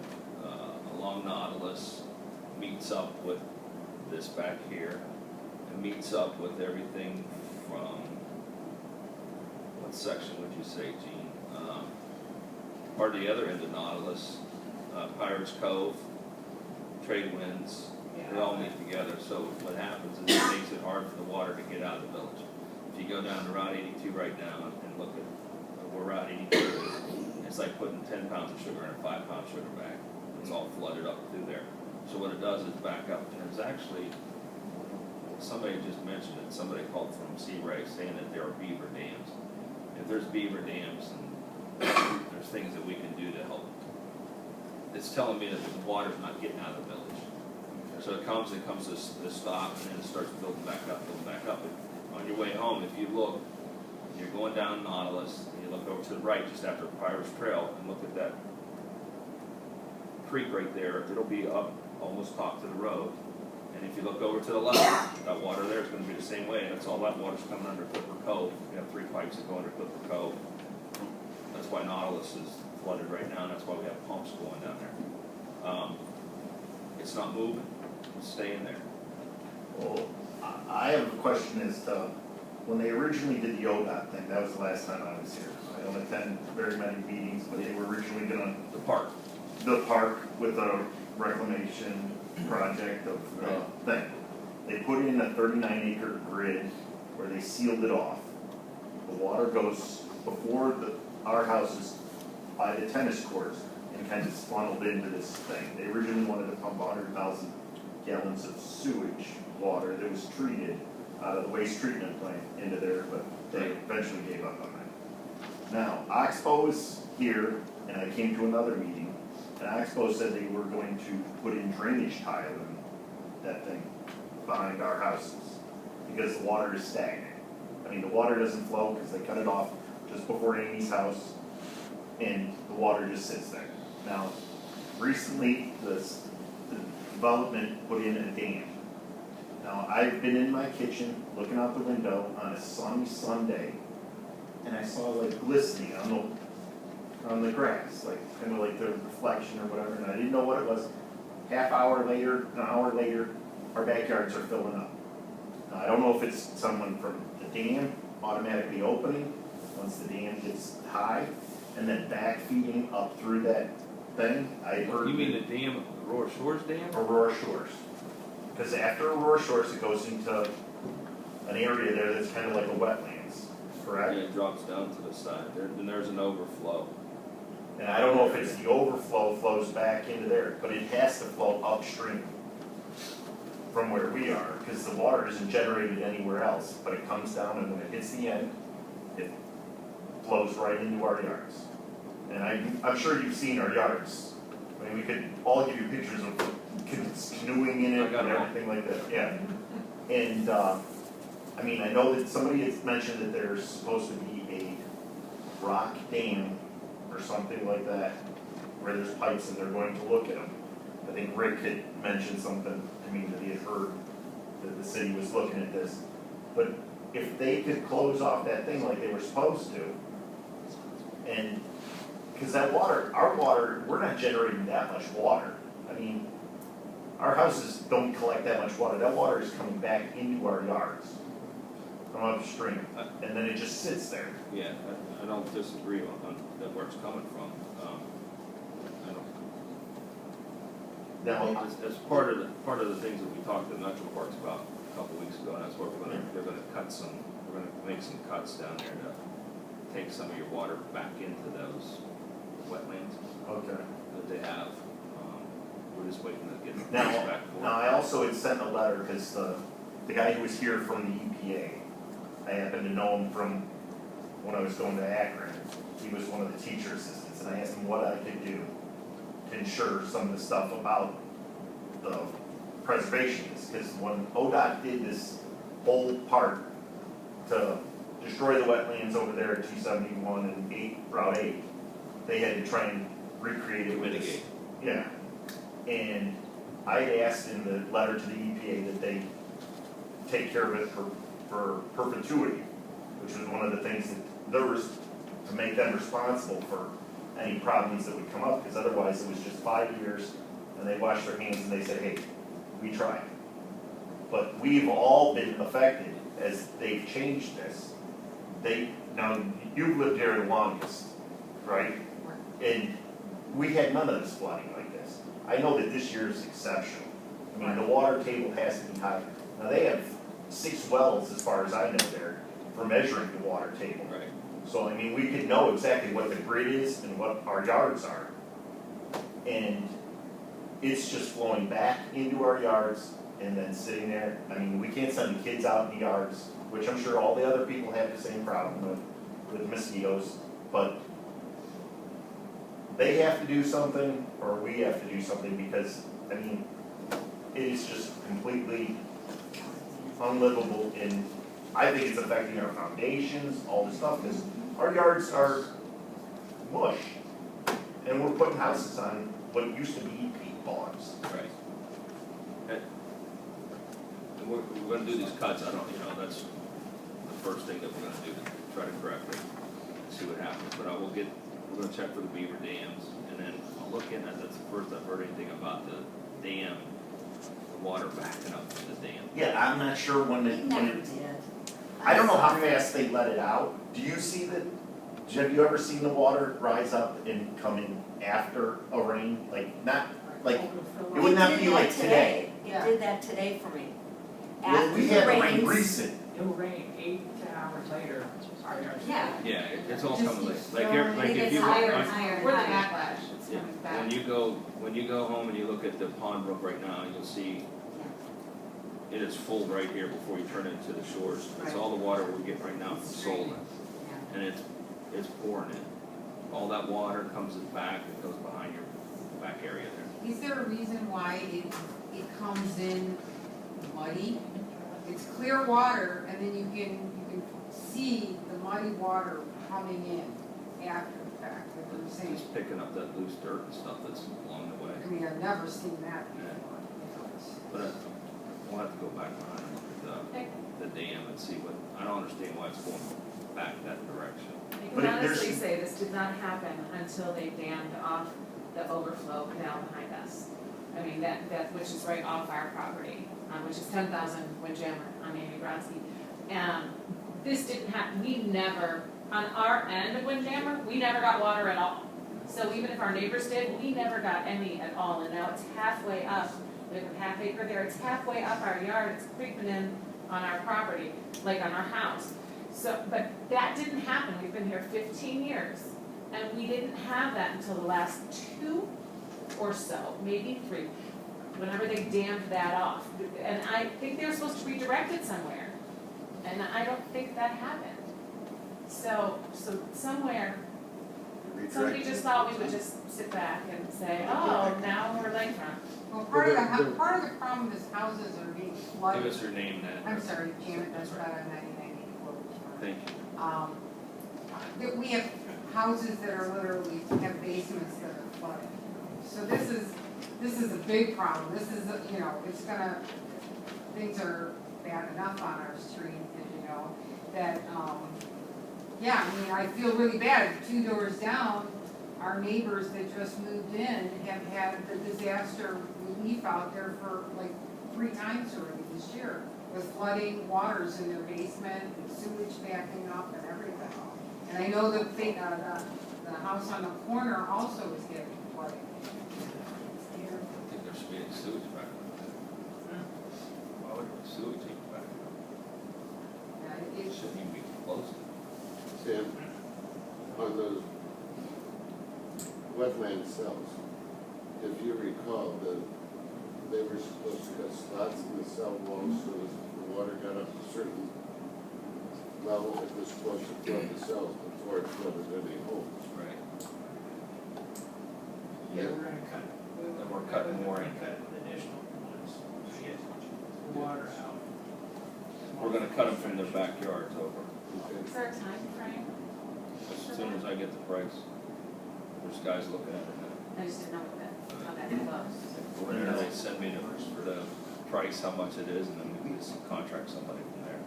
along Nautilus meets up with this back here, and meets up with everything from, what section would you say, Gene? Part of the other end of Nautilus, Pirates Cove, Trade Winds, They all meet together, so what happens is it makes it hard for the water to get out of the village. If you go down to Route 82 right now and look at where Route 82 is, it's like putting 10 pounds of sugar in a 5-pound sugar bag. It's all flooded up through there. So what it does is back up, and it's actually, somebody just mentioned it, somebody called from Searay saying that there are beaver dams. If there's beaver dams, and there's things that we can do to help. It's telling me that the water's not getting out of the village. So it comes to a stop, and then it starts building back up. On your way home, if you look, you're going down Nautilus, and you look over to the right just after Pirates Trail, and look at that creek right there. It'll be up almost top to the road. And if you look over to the left, that water there is going to be the same way. That's all that water's coming under Clipper Cove. We have 3 pipes that go under Clipper Cove. That's why Nautilus is flooded right now, and that's why we have pumps going down there. It's not moving. It's staying there. Well, I have a question as to, when they originally did the ODOT thing, that was the last time I was here. I don't attend very many meetings, but they were originally gonna, The park. the park with the reclamation project of the thing. They put in a 39-acre grid where they sealed it off. The water goes before our houses by the tennis courts and kind of funneled into this thing. They originally wanted to pump 100,000 gallons of sewage water that was treated out of the waste treatment plant into there, but they eventually gave up on that. Now, Oxbow is here, and I came to another meeting, and Oxbow said they were going to put in drainage tile in that thing behind our houses because the water is stagnant. I mean, the water doesn't flow because they cut it off just before Amy's house, and the water just sits there. Now, recently, the development put in a dam. Now, I've been in my kitchen looking out the window on a sunny Sunday, and I saw like glistening on the grass, like kind of like the reflection or whatever, and I didn't know what it was. Half hour later, an hour later, our backyards are filling up. Now, I don't know if it's someone from the dam automatically opening once the dam gets high, and then backfeeding up through that thing. I heard. You mean the dam, Aurora Shores Dam? Aurora Shores. Because after Aurora Shores, it goes into an area there that's kind of like a wetlands, correct? Yeah, it drops down to the side. Then there's an overflow. And I don't know if it's the overflow flows back into there, but it has to flow upstream from where we are, because the water isn't generated anywhere else, but it comes down, and when it hits the end, it flows right into our yards. And I'm sure you've seen our yards. I mean, we could all give you pictures of kids canoeing in it and everything like that, yeah. And, I mean, I know that somebody has mentioned that there's supposed to be a rock dam or something like that, where there's pipes and they're going to look at them. I think Rick had mentioned something to me that he had heard that the city was looking at this. But if they could close off that thing like they were supposed to, and, because that water, our water, we're not generating that much water. I mean, our houses don't collect that much water. That water is coming back into our yards from upstream, and then it just sits there. Yeah, I don't disagree on that where it's coming from. I don't. Now, As part of the things that we talked to the Metro Parks about a couple weeks ago, and that's where they're gonna make some cuts down there to take some of your water back into those wetlands okay. that they have. We're just waiting to get the Now, cuts back for. now I also had sent a letter, because the guy who was here from the EPA, I happened to know him from when I was going to Akron. He was one of the teacher assistants, and I asked him what I could do to ensure some of the stuff about the preservationists, because when ODOT did this whole part to destroy the wetlands over there at 271 and Route 8, they had to try and recreate it with this. Mitigate. Yeah. And I had asked in the letter to the EPA that they take care of it for perpetuity, which was one of the things that there was to make them responsible for any problems that would come up, because otherwise it was just 5 years and they wash their hands and they say, hey, we tried. But we've all been affected as they've changed this. Now, you've lived here the longest, right? And we had none of this flooding like this. I know that this year is exceptional. I mean, the water table has to be higher. Now, they have 6 wells, as far as I know there, for measuring the water table. Right. So, I mean, we could know exactly what the grid is and what our yards are. And it's just flowing back into our yards and then sitting there. I mean, we can't send the kids out in the yards, which I'm sure all the other people have the same problem with mosquitoes, but they have to do something, or we have to do something, because, I mean, it is just completely unlivable, and I think it's affecting our foundations, all this stuff, because our yards are mush, and we're putting houses on what used to be peat bogs. Right. And we're gonna do these cuts, I don't, that's the first thing that we're gonna do to try to correct it, see what happens, but we're gonna check for the beaver dams, and then I'll look in, that's the first I've heard anything about the dam, the water backing up to the dam. Yeah, I'm not sure when We it, never did. I don't know how fast they let it out. Do you see that, have you ever seen the water rise up and come in after a rain? Like, not, like, it would not be like today. It did that today for me. Well, we had rain recent. It will rain 8 to 10 hours later. Yeah. Yeah, it's all coming late, like, It gets higher and higher and We're the higher. backlash, it's Yeah, coming back. when you go home and you look at the pond brook right now, you'll see it is full right here before you turn into the shores. It's all the water we're getting right now from Solon, and it's pouring in. All that water comes back and goes behind your back area there. Is there a reason why it comes in muddy? It's clear water, and then you can see the muddy water coming in after the fact, like you were saying. Just picking up that loose dirt and stuff that's along the way. I mean, I've never seen that before. But we'll have to go back behind and look at the dam and see what, I don't understand why it's going back that direction. You But can there's- honestly say this did not happen until they dammed off the overflow canal behind us. I mean, that which is right off our property, which is 10,000 Windjammer on Amy Brodsky. And this didn't happen, we never, on our end of Windjammer, we never got water at all. So even if our neighbors did, we never got any at all, and now it's halfway up. We have a half acre there, it's halfway up our yard, it's creeping in on our property, like on our house. So, but that didn't happen, we've been here 15 years, and we didn't have that until the last 2 or so, maybe 3, whenever they dammed that off. And I think they were supposed to redirect it somewhere, and I don't think that happened. So somewhere, somebody just thought we would just sit back and say, oh, now we're lakefront. Well, part of the problem is houses are being flooded. Give us your name and I'm address. sorry, Janet, that's right on 9984. Thank you. We have houses that are literally, have basements that are flooded. So this is a big problem. This is, it's gonna, things are bad enough on our street, that, yeah, I mean, I feel really bad. 2 doors down, our neighbors that just moved in have had the disaster relief out there for like 3 times already this year, with flooding, waters in their basement, and sewage backing up and everything. And I know the house on the corner also is getting flooded. I think there should be a sewage back there. Why would a sewage even back there? It shouldn't even be close. Sam, on those wetland cells, if you recall, they were supposed to cut slots in the cell walls so that the water got up to a certain level, it was supposed to flood the cells before it flooded any homes. Right. Yeah, we're gonna cut. And we're cutting more in. Cut additional ones to get the water out. We're gonna cut them from their backyards over. Is there a time frame? As soon as I get the price. There's guys looking at it now. I just didn't know how that goes. Go in there, they send me the price, how much it is, and then we can just contract somebody from there.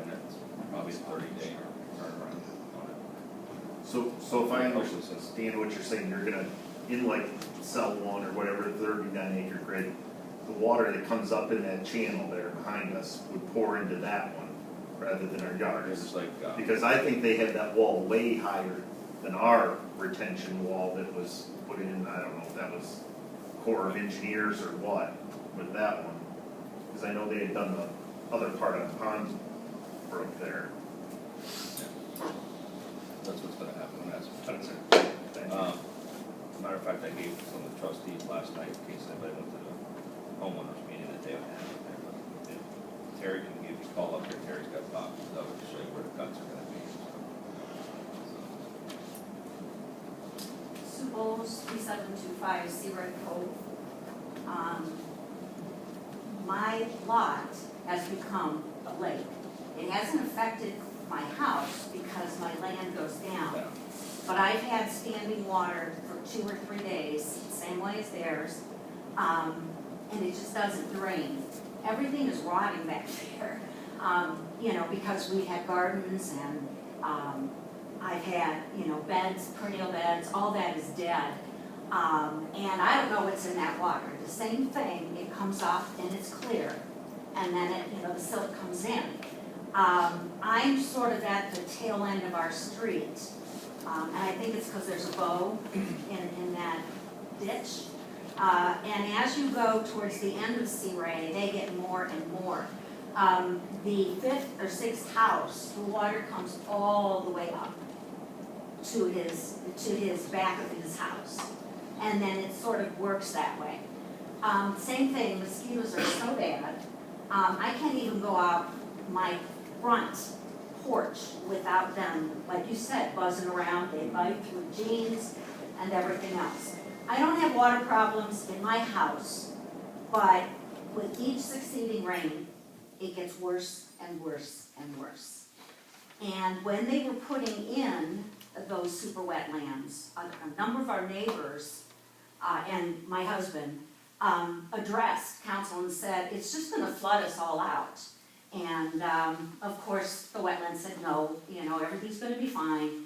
And it's probably a 30-day turnaround on it. So if I understand what you're saying, you're gonna, in like cell 1 or whatever, 39-acre grid, the water that comes up in that channel there behind us would pour into that one rather than our yards. It's like, Because I think they had that wall way higher than our retention wall that was put in, I don't know if that was Corps of Engineers or what with that one. Cause I know they had done the other part of the pond broke there. That's what's gonna happen when that's. That's it. Thank you. Matter of fact, I gave some of the trustees last night in case anybody went to the homeowners meeting that they would have it there, but if Terry can give you a call up there, Terry's got copies of it to show you where the cuts are gonna be. Sue Bowles, 3725 Seawright Cove. My lot has become a lake. It hasn't affected my house because my land goes down. But I've had standing water for 2 or 3 days, same way as theirs, and it just doesn't drain. Everything is rotting back there, you know, because we had gardens and I've had, you know, beds, perennial beds, all that is dead. And I don't know what's in that water. The same thing, it comes off and it's clear, and then it, you know, the silt comes in. I'm sort of at the tail end of our street. And I think it's because there's a bow in that ditch. And as you go towards the end of Sea Ray, they get more and more. The 5th or 6th house, the water comes all the way up to his back of his house. And then it sort of works that way. Same thing, mosquitoes are so bad. I can't even go out my front porch without them, like you said, buzzing around. They bite through jeans and everything else. I don't have water problems in my house, but with each succeeding rain, it gets worse and worse and worse. And when they were putting in those super wetlands, a number of our neighbors and my husband addressed council and said, it's just gonna flood us all out. And of course, the wetlands said, no, you know, everything's gonna be fine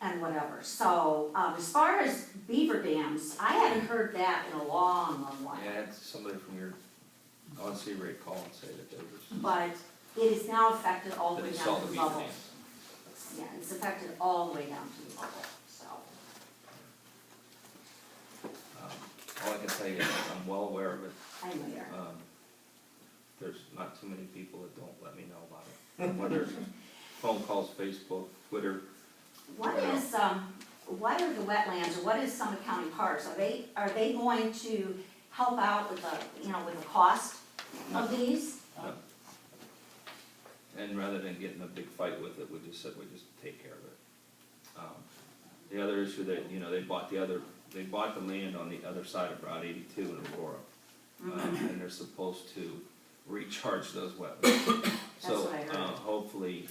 and whatever. So as far as beaver dams, I haven't heard that in a long, long while. Yeah, I had somebody from your, on Sea Ray call and say that they were. But it is now affected all the way That they down saw to the the beaver level. dams. Yeah, it's affected all the way down to the level, so. All I can tell you is I'm well aware of it. I know you're. There's not too many people that don't let me know about it. Whether it's phone calls, Facebook, Twitter. What are the wetlands, or what is Summit County Parks? Are they going to help out with the, you know, with the cost of these? No. And rather than getting a big fight with it, we just said we just take care of it. The other issue that, you know, they bought the land on the other side of Route 82 in Aurora. And they're supposed to recharge those wetlands. So what I heard. hopefully,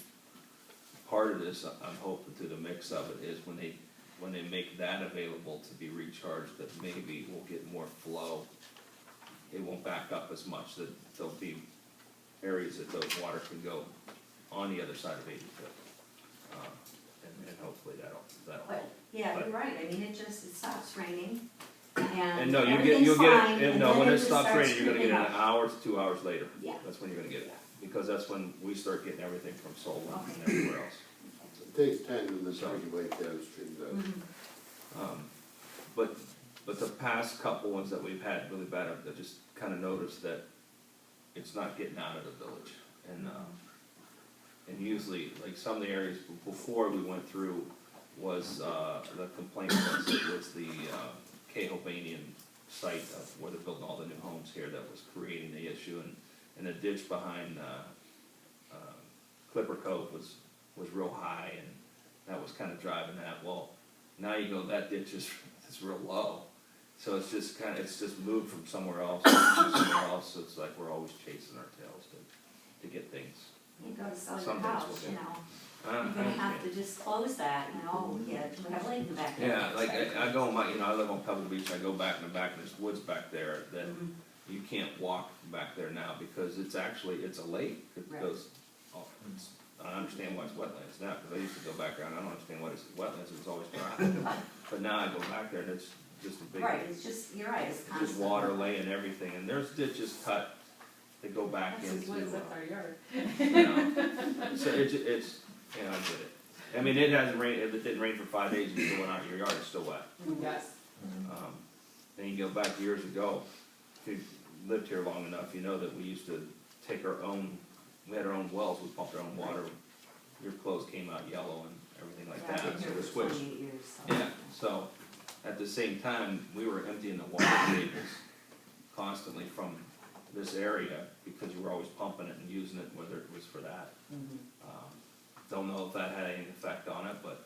part of this, I'm hoping through the mix of it is when they make that available to be recharged, that maybe we'll get more flow. It won't back up as much, that there'll be areas that those water can go on the other side of 82. And hopefully that'll help. But, yeah, But- you're right, I mean, it stops raining, And and no, you'll everything's get fine, it, and no, then when it it just stops starts raining, you're gonna get it creeping an up. hour to 2 hours later. Yeah. That's when you're gonna get it, because that's when we start getting everything from Solon and everywhere else. It takes time to regulate downstream, though. But the past couple ones that we've had really bad, I just kinda noticed that it's not getting out of the village. And usually, like some of the areas before we went through was, the complaint was the Cahobanian site of where they're building all the new homes here that was creating the issue, and the ditch behind, Clipper Cove was real high, and that was kinda driving that. Well, now you go, that ditch is real low, so it's just moved from somewhere else to somewhere else, so it's like we're always chasing our tails to get things. You go to sell your Some days house, we'll you get- know, you're gonna have to just close that, you know, yeah, we have lake in the back. Yeah, like I go on my, I live on Pebble Beach, I go back in the back, and there's woods back there that you can't walk back there now because it's a lake. It Right. goes, I understand why it's wetlands now, because I used to go back there and I don't understand why it's wetlands, it was always dry. But now I go back there and it's just a big, Right, it's just, you're right, it's it's constant. just water laying everything, and there's ditches cut, they go back That's into. as woods, that's our yard. You know, so it's, I get it. I mean, it hasn't rained, if it didn't rain for 5 days, you still went out in your yard, it's still wet. Yes. And you go back years ago, if you've lived here long enough, you know that we used to take our own, we had our own wells, we pumped our own water. Your clothes came out yellow and everything like Yeah, I've that, been so here we for switched. 28 years, so. Yeah, so at the same time, we were emptying the water tables constantly from this area because you were always pumping it and using it, whether it was for that. Don't know if that had any effect on it, but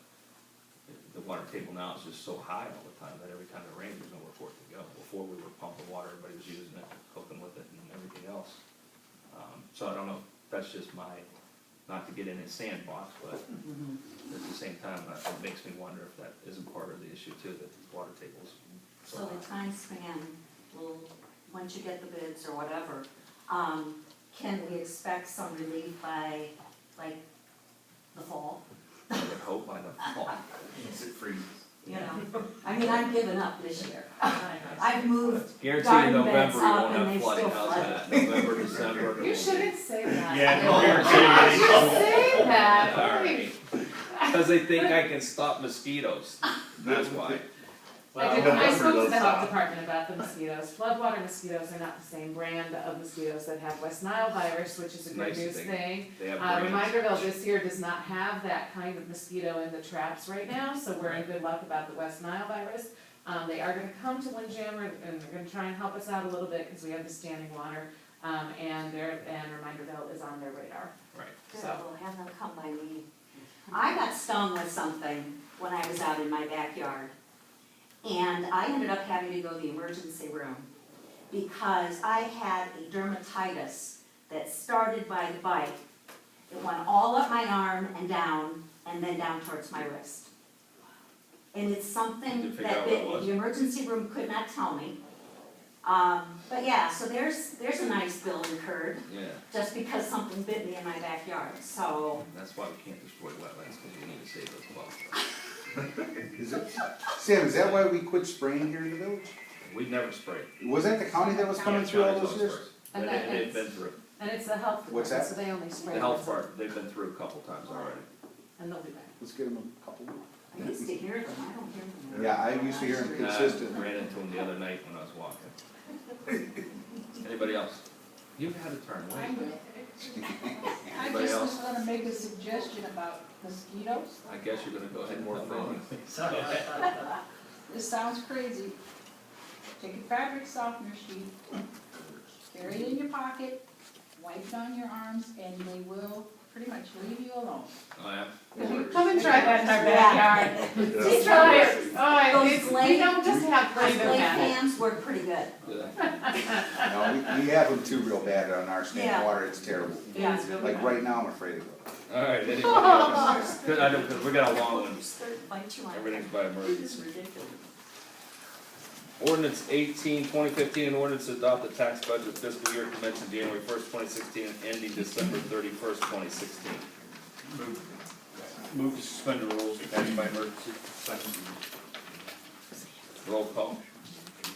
the water table now is just so high all the time that every time it rains, there's nowhere for it to go. Before we were pumping water, everybody was using it, cooking with it and everything else. So I don't know, that's just my, not to get in his sandbox, but at the same time, it makes me wonder if that isn't part of the issue too, that the water table's so So the high. time span will, once you get the bids or whatever, can we expect some relief by, like, the fall? I would hope by the fall. Is it freezes? You know, I mean, I'm giving up this year. I've moved Guarantee you garden November beds you up won't and have they've flooding, still how's flooded. that? November, December. it will You be- shouldn't say that. Yeah, no, Say that. Alright, cause they think I can stop mosquitoes, that's why. I spoke to the health department about the mosquitoes. Floodwater mosquitoes are not the same brand of mosquitoes that have West Nile virus, which is a good Nice news thing. thing. They have brains. Reminderville this year does not have that kind of mosquito in the traps right now, so we're in good luck about the West Nile virus. They are gonna come to Windjammer and they're gonna try and help us out a little bit, cause we have the standing water, and Reminderville is on their radar. Right. Good, So- we'll have them come by me. I got stung with something when I was out in my backyard. And I ended up having to go to the emergency room because I had a dermatitis that started by the bite. It went all up my arm and then down towards my wrist. And it's Did you something figure that out what it was? the emergency room could not tell me. But yeah, so there's a nice bill incurred Yeah, just because something bit me in my backyard, so. that's why we can't destroy wetlands, cause we need to save those wells. Is it, Sam, is that why we quit spraying here in the village? We've never sprayed. Was that the county that was coming Yeah, through all county's those always years? first. And They- that- They've been through, And it's the health What's department, that? so they only spray. the health once a- part, they've been through a couple times already. And they'll be back. Let's get them a couple. I used to hear them, I don't hear them. Yeah, I used to hear them I consistently. ran into them the other night when I was walking. Anybody else? You've had a turn, I wait. Anybody just else? was gonna make a suggestion about mosquitoes. I guess you're gonna go ahead and More tell me. This sounds crazy. Take a fabric softener sheet, carry it in your pocket, wipe it on your arms, and they will pretty much leave you alone. Oh, yeah? Come and try that in our Yeah. backyard. Yeah. Just try it. Oh, Those it's, blade- we don't just have Those blade blade at it. fans work pretty good. Yeah. No, we have them too real bad on our Yeah. standing water, it's terrible. Yeah. It's really Like bad. right now, I'm afraid to go. Alright, anybody else? Good, I know, cause we got a long one, Bite you on. everything's by This emergency. is ridiculous. Ordinance 18/2015, an ordinance to adopt the tax budget fiscal year commencing January 1st, 2016, and ending December 31st, 2016. Move to suspend the rules, pass by emergency. Roll call.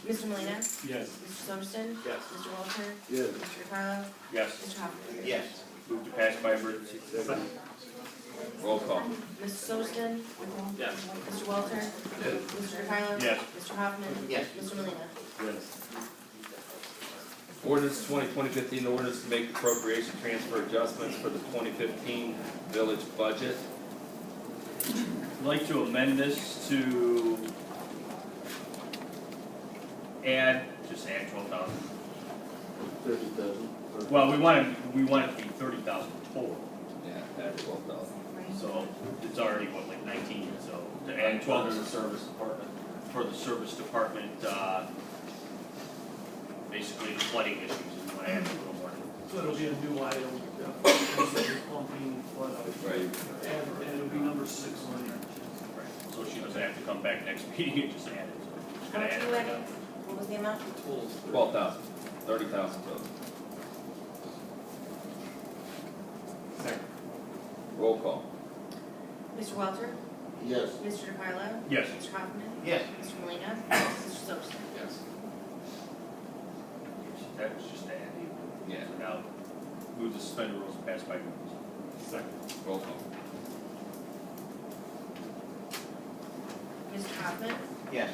Mr. Molina, Yes. Mr. Somerson? Yes. Mr. Walter? Yes. Mr. DeCarlo? Yes. Mr. Hoffman? Yes. Move to pass by emergency. Roll call. Mr. Somerson? Yes. Mr. Walter? Mr. DeCarlo? Yes. Mr. Hoffman? Yes. Mr. Molina? Yes. Ordinance 2015, ordinance to make appropriation transfer adjustments for the 2015 village budget. I'd like to amend this to just add 12,000. 30,000. Well, we want it to be 30,000 total, Yeah, add 12,000. so it's already, what, like 19, so to add And 12 12 to the service department. for the service department, basically the flooding issues, and we want to add a little more. So it'll be a new item, basically pumping flood out. Right. And it'll be number 6 on there. Right. So she doesn't have to come back next meeting and just add it, so we're just How gonna much add are it you right adding? now. What was the amount? 12,000, 30,000 total. Roll call. Mr. Walter? Yes. Mr. DeCarlo? Yes. Mr. Hoffman? Yes. Mr. Molina? Mr. Somerson? Yes. That was just to add. Yeah. So now, move to suspend the rules and pass by emergency. Second. Roll call. Mr. Hoffman? Yes.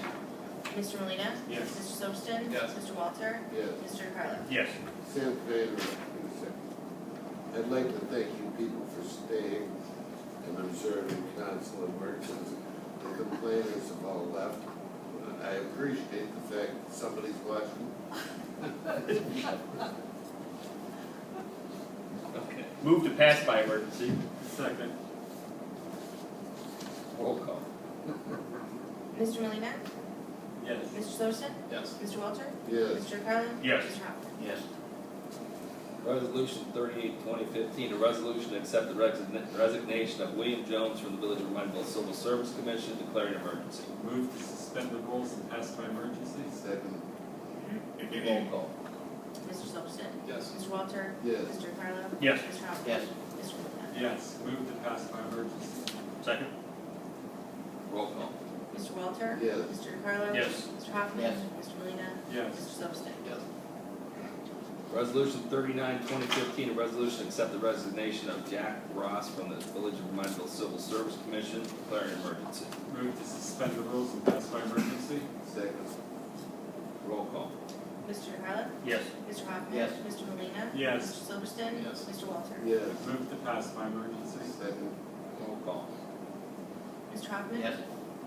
Mr. Molina, Yes. Mr. Sobston. Yes. Mr. Walter. Yes. Mr. DeCarlo. Yes. Sam Favor, in a second. I'd like to thank you people for staying and observing council and merchants. The complainers have all left. I appreciate the fact that somebody's watching. Okay. Move to pass by emergency. Second. Roll call. Mr. Molina, Yes. Mr. Sobston. Yes. Mr. Walter. Yes. Mr. DeCarlo. Yes. Mr. Hoffman. Yes. Resolution 38-2015, a resolution to accept the resignation of William Jones from the Village of Reminderville Civil Service Commission, declaring an emergency. Move to suspend the rules and pass by emergency. Second. Roll call. Mr. Sobston. Yes. Mr. Walter. Yes. Mr. DeCarlo. Yes. Mr. Hoffman. Yes. Mr. Molina. Yes. Move to pass by emergency. Second. Roll call. Mr. Walter. Yes. Mr. DeCarlo. Yes. Mr. Hoffman. Yes. Mr. Molina. Yes. Mr. Sobston. Yes. Resolution 39-2015, a resolution to accept the resignation of Jack Ross from the Village of Reminderville Civil Service Commission, declaring an emergency. Move to suspend the rules and pass by emergency. Second. Roll call. Mr. DeCarlo. Yes. Mr. Hoffman. Yes. Mr. Molina. Yes. Mr. Sobston. Yes. Mr. Walter. Yes. Move to pass by emergency. Second. Roll call. Mr. Hoffman. Yes.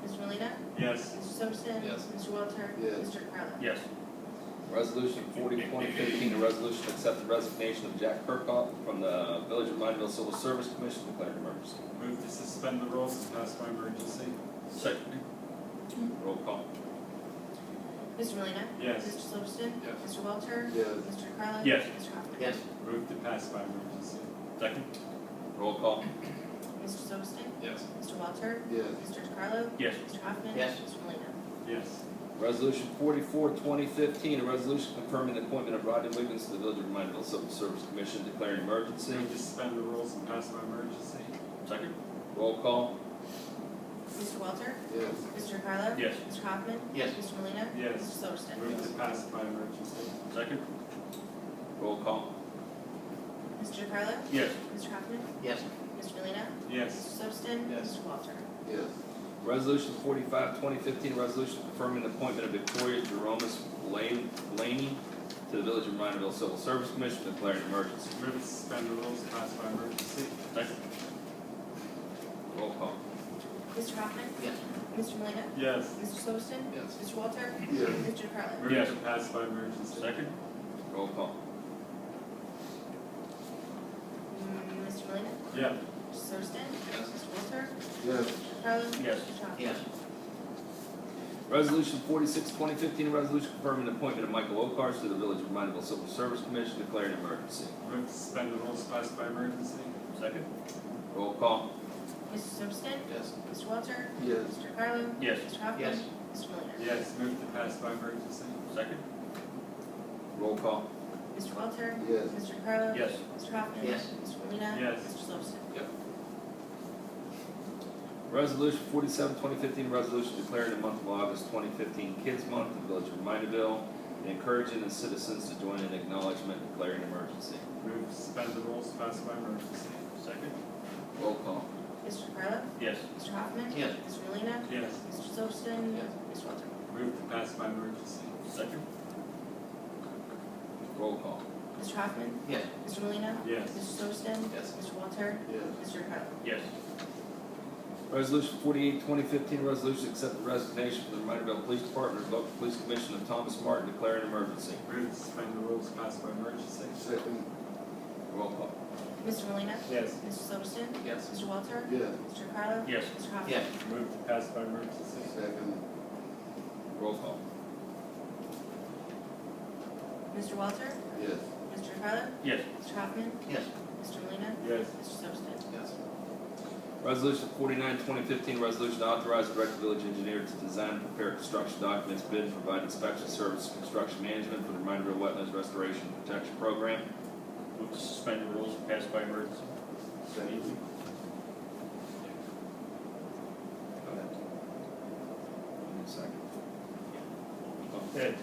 Mr. Molina. Yes. Mr. Sobston. Yes. Mr. Walter. Yes. Mr. DeCarlo. Yes. Resolution 40-2015, a resolution to accept the resignation of Jack Kirkhoff from the Village of Reminderville Civil Service Commission, declaring an emergency. Move to suspend the rules and pass by emergency. Second. Roll call. Mr. Molina. Yes. Mr. Sobston. Yes. Mr. Walter. Yes. Mr. DeCarlo. Yes. Mr. Hoffman. Yes. Move to pass by emergency. Second. Roll call. Mr. Sobston. Yes. Mr. Walter. Yes. Mr. DeCarlo. Yes. Mr. Hoffman. Yes. Mr. Molina. Yes. Resolution 44-2015, a resolution confirming the appointment of Rodney Wiggins to the Village of Reminderville Civil Service Commission, declaring emergency. Move to suspend the rules and pass by emergency. Second. Roll call. Mr. Walter. Yes. Mr. DeCarlo. Yes. Mr. Hoffman. Yes. Mr. Molina. Yes. Mr. Sobston. Move to pass by emergency. Second. Roll call. Mr. DeCarlo. Yes. Mr. Hoffman. Yes. Mr. Molina. Yes. Mr. Sobston. Yes. Mr. Walter. Yes. Resolution 45-2015, a resolution confirming the appointment of Victoria Jeromus Blaney to the Village of Reminderville Civil Service Commission, declaring emergency. Move to suspend the rules and pass by emergency. Second. Roll call. Mr. Hoffman. Yes. Mr. Molina. Yes. Mr. Sobston. Yes. Mr. Walter. Yes. Mr. DeCarlo. Move Yes. to pass by emergency. Second. Roll call. Mr. Molina. Yeah. Mr. Sobston. Yes. Mr. Walter. Yes. Mr. DeCarlo. Yes. Mr. Hoffman. Yes. Resolution 46-2015, a resolution confirming the appointment of Michael Okars to the Village of Reminderville Civil Service Commission, declaring emergency. Move to suspend the rules and pass by emergency. Second. Roll call. Mr. Sobston. Yes. Mr. Walter. Yes. Mr. DeCarlo. Yes. Mr. Hoffman. Yes. Mr. Molina. Yes. Move to pass by emergency. Second. Roll call. Mr. Walter. Yes. Mr. DeCarlo. Yes. Mr. Hoffman. Yes. Mr. Molina. Yes. Mr. Sobston. Resolution 47-2015, resolution declaring the month of August 2015 Kids Month in the Village of Reminderville, and encouraging the citizens to join in acknowledgement declaring emergency. Move to suspend the rules and pass by emergency. Second. Roll call. Mr. DeCarlo. Yes. Mr. Hoffman. Yes. Mr. Molina. Yes. Mr. Sobston. Yes. Mr. Walter. Move to pass by emergency. Second. Roll call. Mr. Hoffman. Yes. Mr. Molina. Yes. Mr. Sobston. Yes. Mr. Walter. Yes. Mr. DeCarlo. Yes. Resolution 48-2015, resolution to accept the resignation from the Reminderville Police Department and Local Police Commission of Thomas Martin, declaring emergency. Move to suspend the rules and pass by emergency. Second. Roll call. Mr. Molina. Yes. Mr. Sobston. Yes. Mr. Walter. Yes. Mr. DeCarlo. Yes. Mr. Hoffman. Yes. Move to pass by emergency. Second. Roll call. Mr. Walter. Yes. Mr. DeCarlo. Yes. Mr. Hoffman. Yes. Mr. Molina. Yes. Mr. Sobston. Yes. Resolution 49-2015, resolution to authorize the director village engineer to design and prepare construction documents, bid, and provide inspection service, construction management for the Reminderville Wetlands Restoration and Protection Program. Move to suspend the rules and pass by emergency. Second. Go ahead. Give me a second. Okay.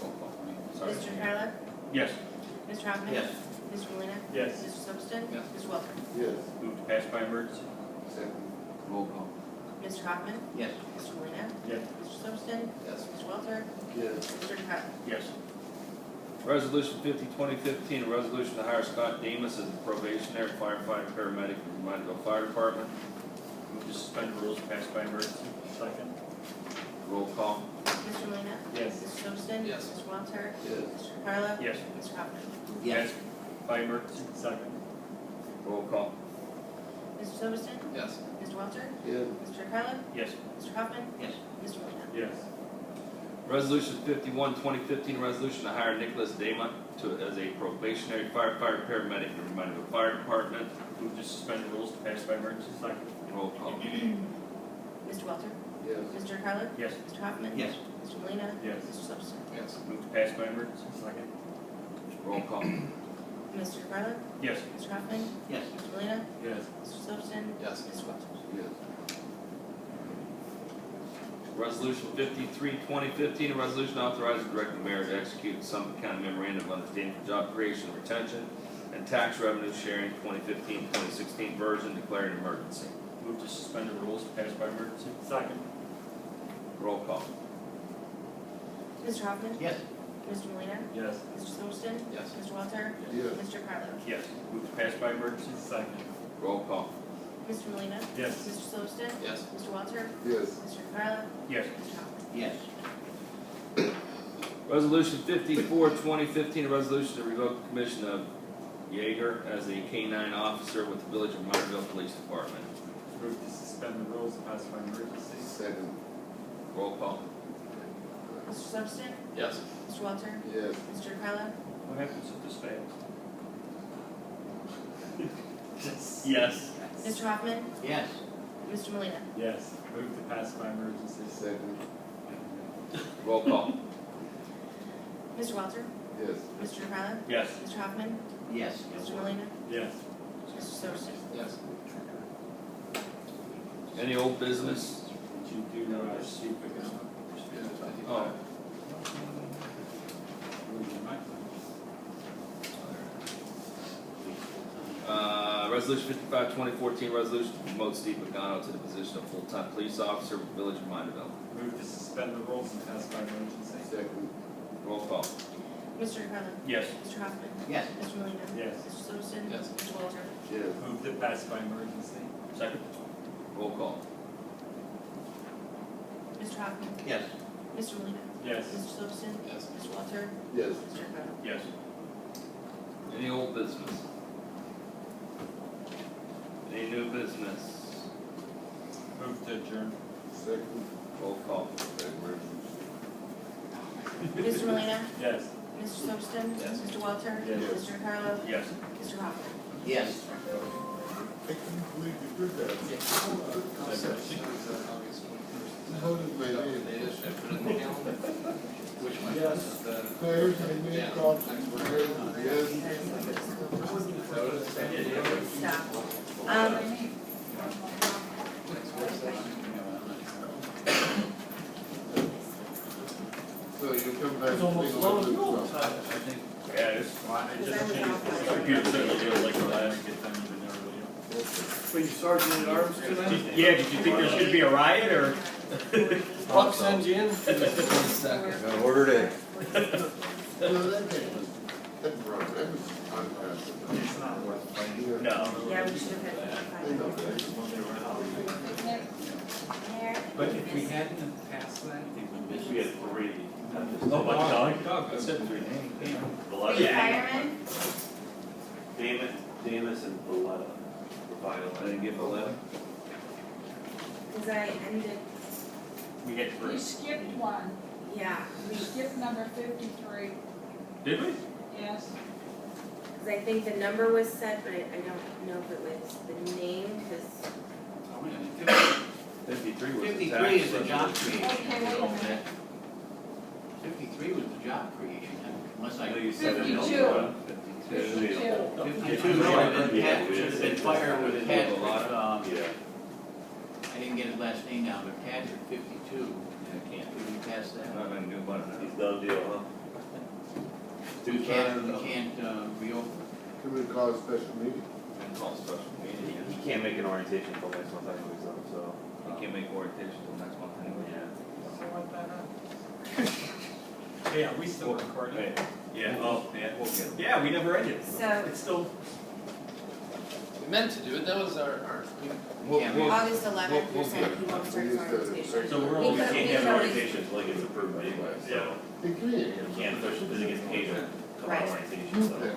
Roll call. Sorry. Mr. DeCarlo. Yes. Mr. Hoffman. Yes. Mr. Molina. Yes. Mr. Sobston. Yes. Mr. Walter. Yes. Move to pass by emergency. Second. Roll call. Mr. Hoffman? Yes. Mr. Molina, Yes. Mr. Substin? Yes. Mr. Walter? Yes. Mr. DePaolo? Yes. Resolution 50-2015, a resolution to hire Scott Demus as a probationary firefighter paramedic for the Reminderville Fire Department. Move to suspend the rules, pass by emergency. Second. Roll call. Mr. Molina, Yes. Mr. Substin? Yes. Mr. Walter? Yes. Mr. DePaolo? Yes. Mr. Hoffman? Pass by emergency. Second. Roll call. Mr. Substin? Yes. Mr. Walter? Yes. Mr. DePaolo? Yes. Mr. Hoffman? Yes. Mr. Molina? Yes. Resolution 51-2015, a resolution to hire Nicholas Damont as a probationary firefighter paramedic for the Reminderville Fire Department. Move to suspend the rules, pass by emergency. Second. Roll call. Mr. Walter? Yes. Mr. DePaolo? Yes. Mr. Hoffman? Yes. Mr. Molina, Yes. Mr. Substin? Yes. Move to pass by emergency. Second. Roll call. Mr. DePaolo? Yes. Mr. Hoffman? Yes. Mr. Molina, Yes. Mr. Substin? Yes. Mr. Walter? Yes. Resolution 53-2015, a resolution authorizing the director mayor to execute the Summit County Memorandum of Understanding for Job Creation, Retention, and Tax Revenue Sharing 2015-2016 version, declaring an emergency. Move to suspend the rules, pass by emergency. Second. Roll call. Mr. Hoffman? Yes. Mr. Molina, Yes. Mr. Substin? Yes. Mr. Walter? Yes. Mr. DePaolo? Yes. Move to pass by emergency. Second. Roll call. Mr. Molina, Yes. Mr. Substin? Yes. Mr. Walter? Yes. Mr. DePaolo? Yes. Mr. Hoffman? Yes. Resolution 54-2015, a resolution to revoke the commission of Yeager as a K-9 officer with the Village of Reminderville Police Department. Move to suspend the rules, pass by emergency. Second. Roll call. Mr. Substin? Yes. Mr. Walter? Yes. Mr. DePaolo? What happens if this fails? Yes. Mr. Hoffman? Yes. Mr. Molina, Yes. Move to pass by emergency. Second. Roll call. Mr. Walter? Yes. Mr. DePaolo? Yes. Mr. Hoffman? Yes. Mr. Molina, Yes. Mr. Substin? Yes. Any old business? Did you do our secret? Oh. Resolution 55-2014, resolution to promote Steve Pagano to the position of full-time police officer with Village of Reminderville. Move to suspend the rules and pass by emergency. Second. Roll call. Mr. DePaolo? Yes. Mr. Hoffman? Yes. Mr. Molina, Yes. Mr. Substin? Yes. Mr. Walter? Yes. Move to pass by emergency. Second. Roll call. Mr. Hoffman? Yes. Mr. Molina, Yes. Mr. Substin? Yes. Mr. Walter? Yes. Mr. DePaolo? Yes. Any old business? Any new business? Move to adjourn. Second. Roll call. Mr. Molina, Yes. Mr. Substin? Yes. Mr. Walter? Yes. Mr. DePaolo? Yes. Mr. Hoffman? Yes. I can't believe you did that. How did my name? Which one? Yes. There's my name called. Yes. Stop. So you come back. It's almost slow as well. I think, yeah, it's fine. I just changed the computer so you do it like the last get them even there video. So you sergeant at arms tonight? Yeah, did you think there's gonna be a riot or? Buck send you in? Ordered it. That's wrong. That was unpassable. It's not worth fighting. No. Yeah, we should have had I know that. But if we hadn't passed that, it would be. We had three. Oh, my dog. I said three names. Fireman? Damus and Valletta. I didn't give a letter. Cause I ended, We had three. You skipped one. yeah, You skipped number 53. Did we? Yes. cause I think the number was set, but I don't know if it was the name, cause 53 was the 53 tax is the revenue. job creation. Okay, wait a minute. 53 was the job creation, unless I. I know you said it. 52. 52. 52 should have been Pat, should have been fired with Patrick, Yeah. I didn't get his last name down, but Patrick, 52. I can't. Did we pass that? I'm not gonna do about it. He's done deal, huh? We can't, reopen. Can we call a special meeting? And call a special meeting. He can't make an orientation until next month anyway, so. can't make orientation till next month anyway. So what that up? Yeah, we still recording. Right. Yeah, We'll get it. yeah, we never ended. So- It's still, We meant to do it, that was our We'll- August 11th, you're saying he won't start his We'll- orientation. so we're We only, could- we could always- until it gets approved anyway, yeah. They can. you can't officially, because it gets paid to come Right. on orientation, so. Okay.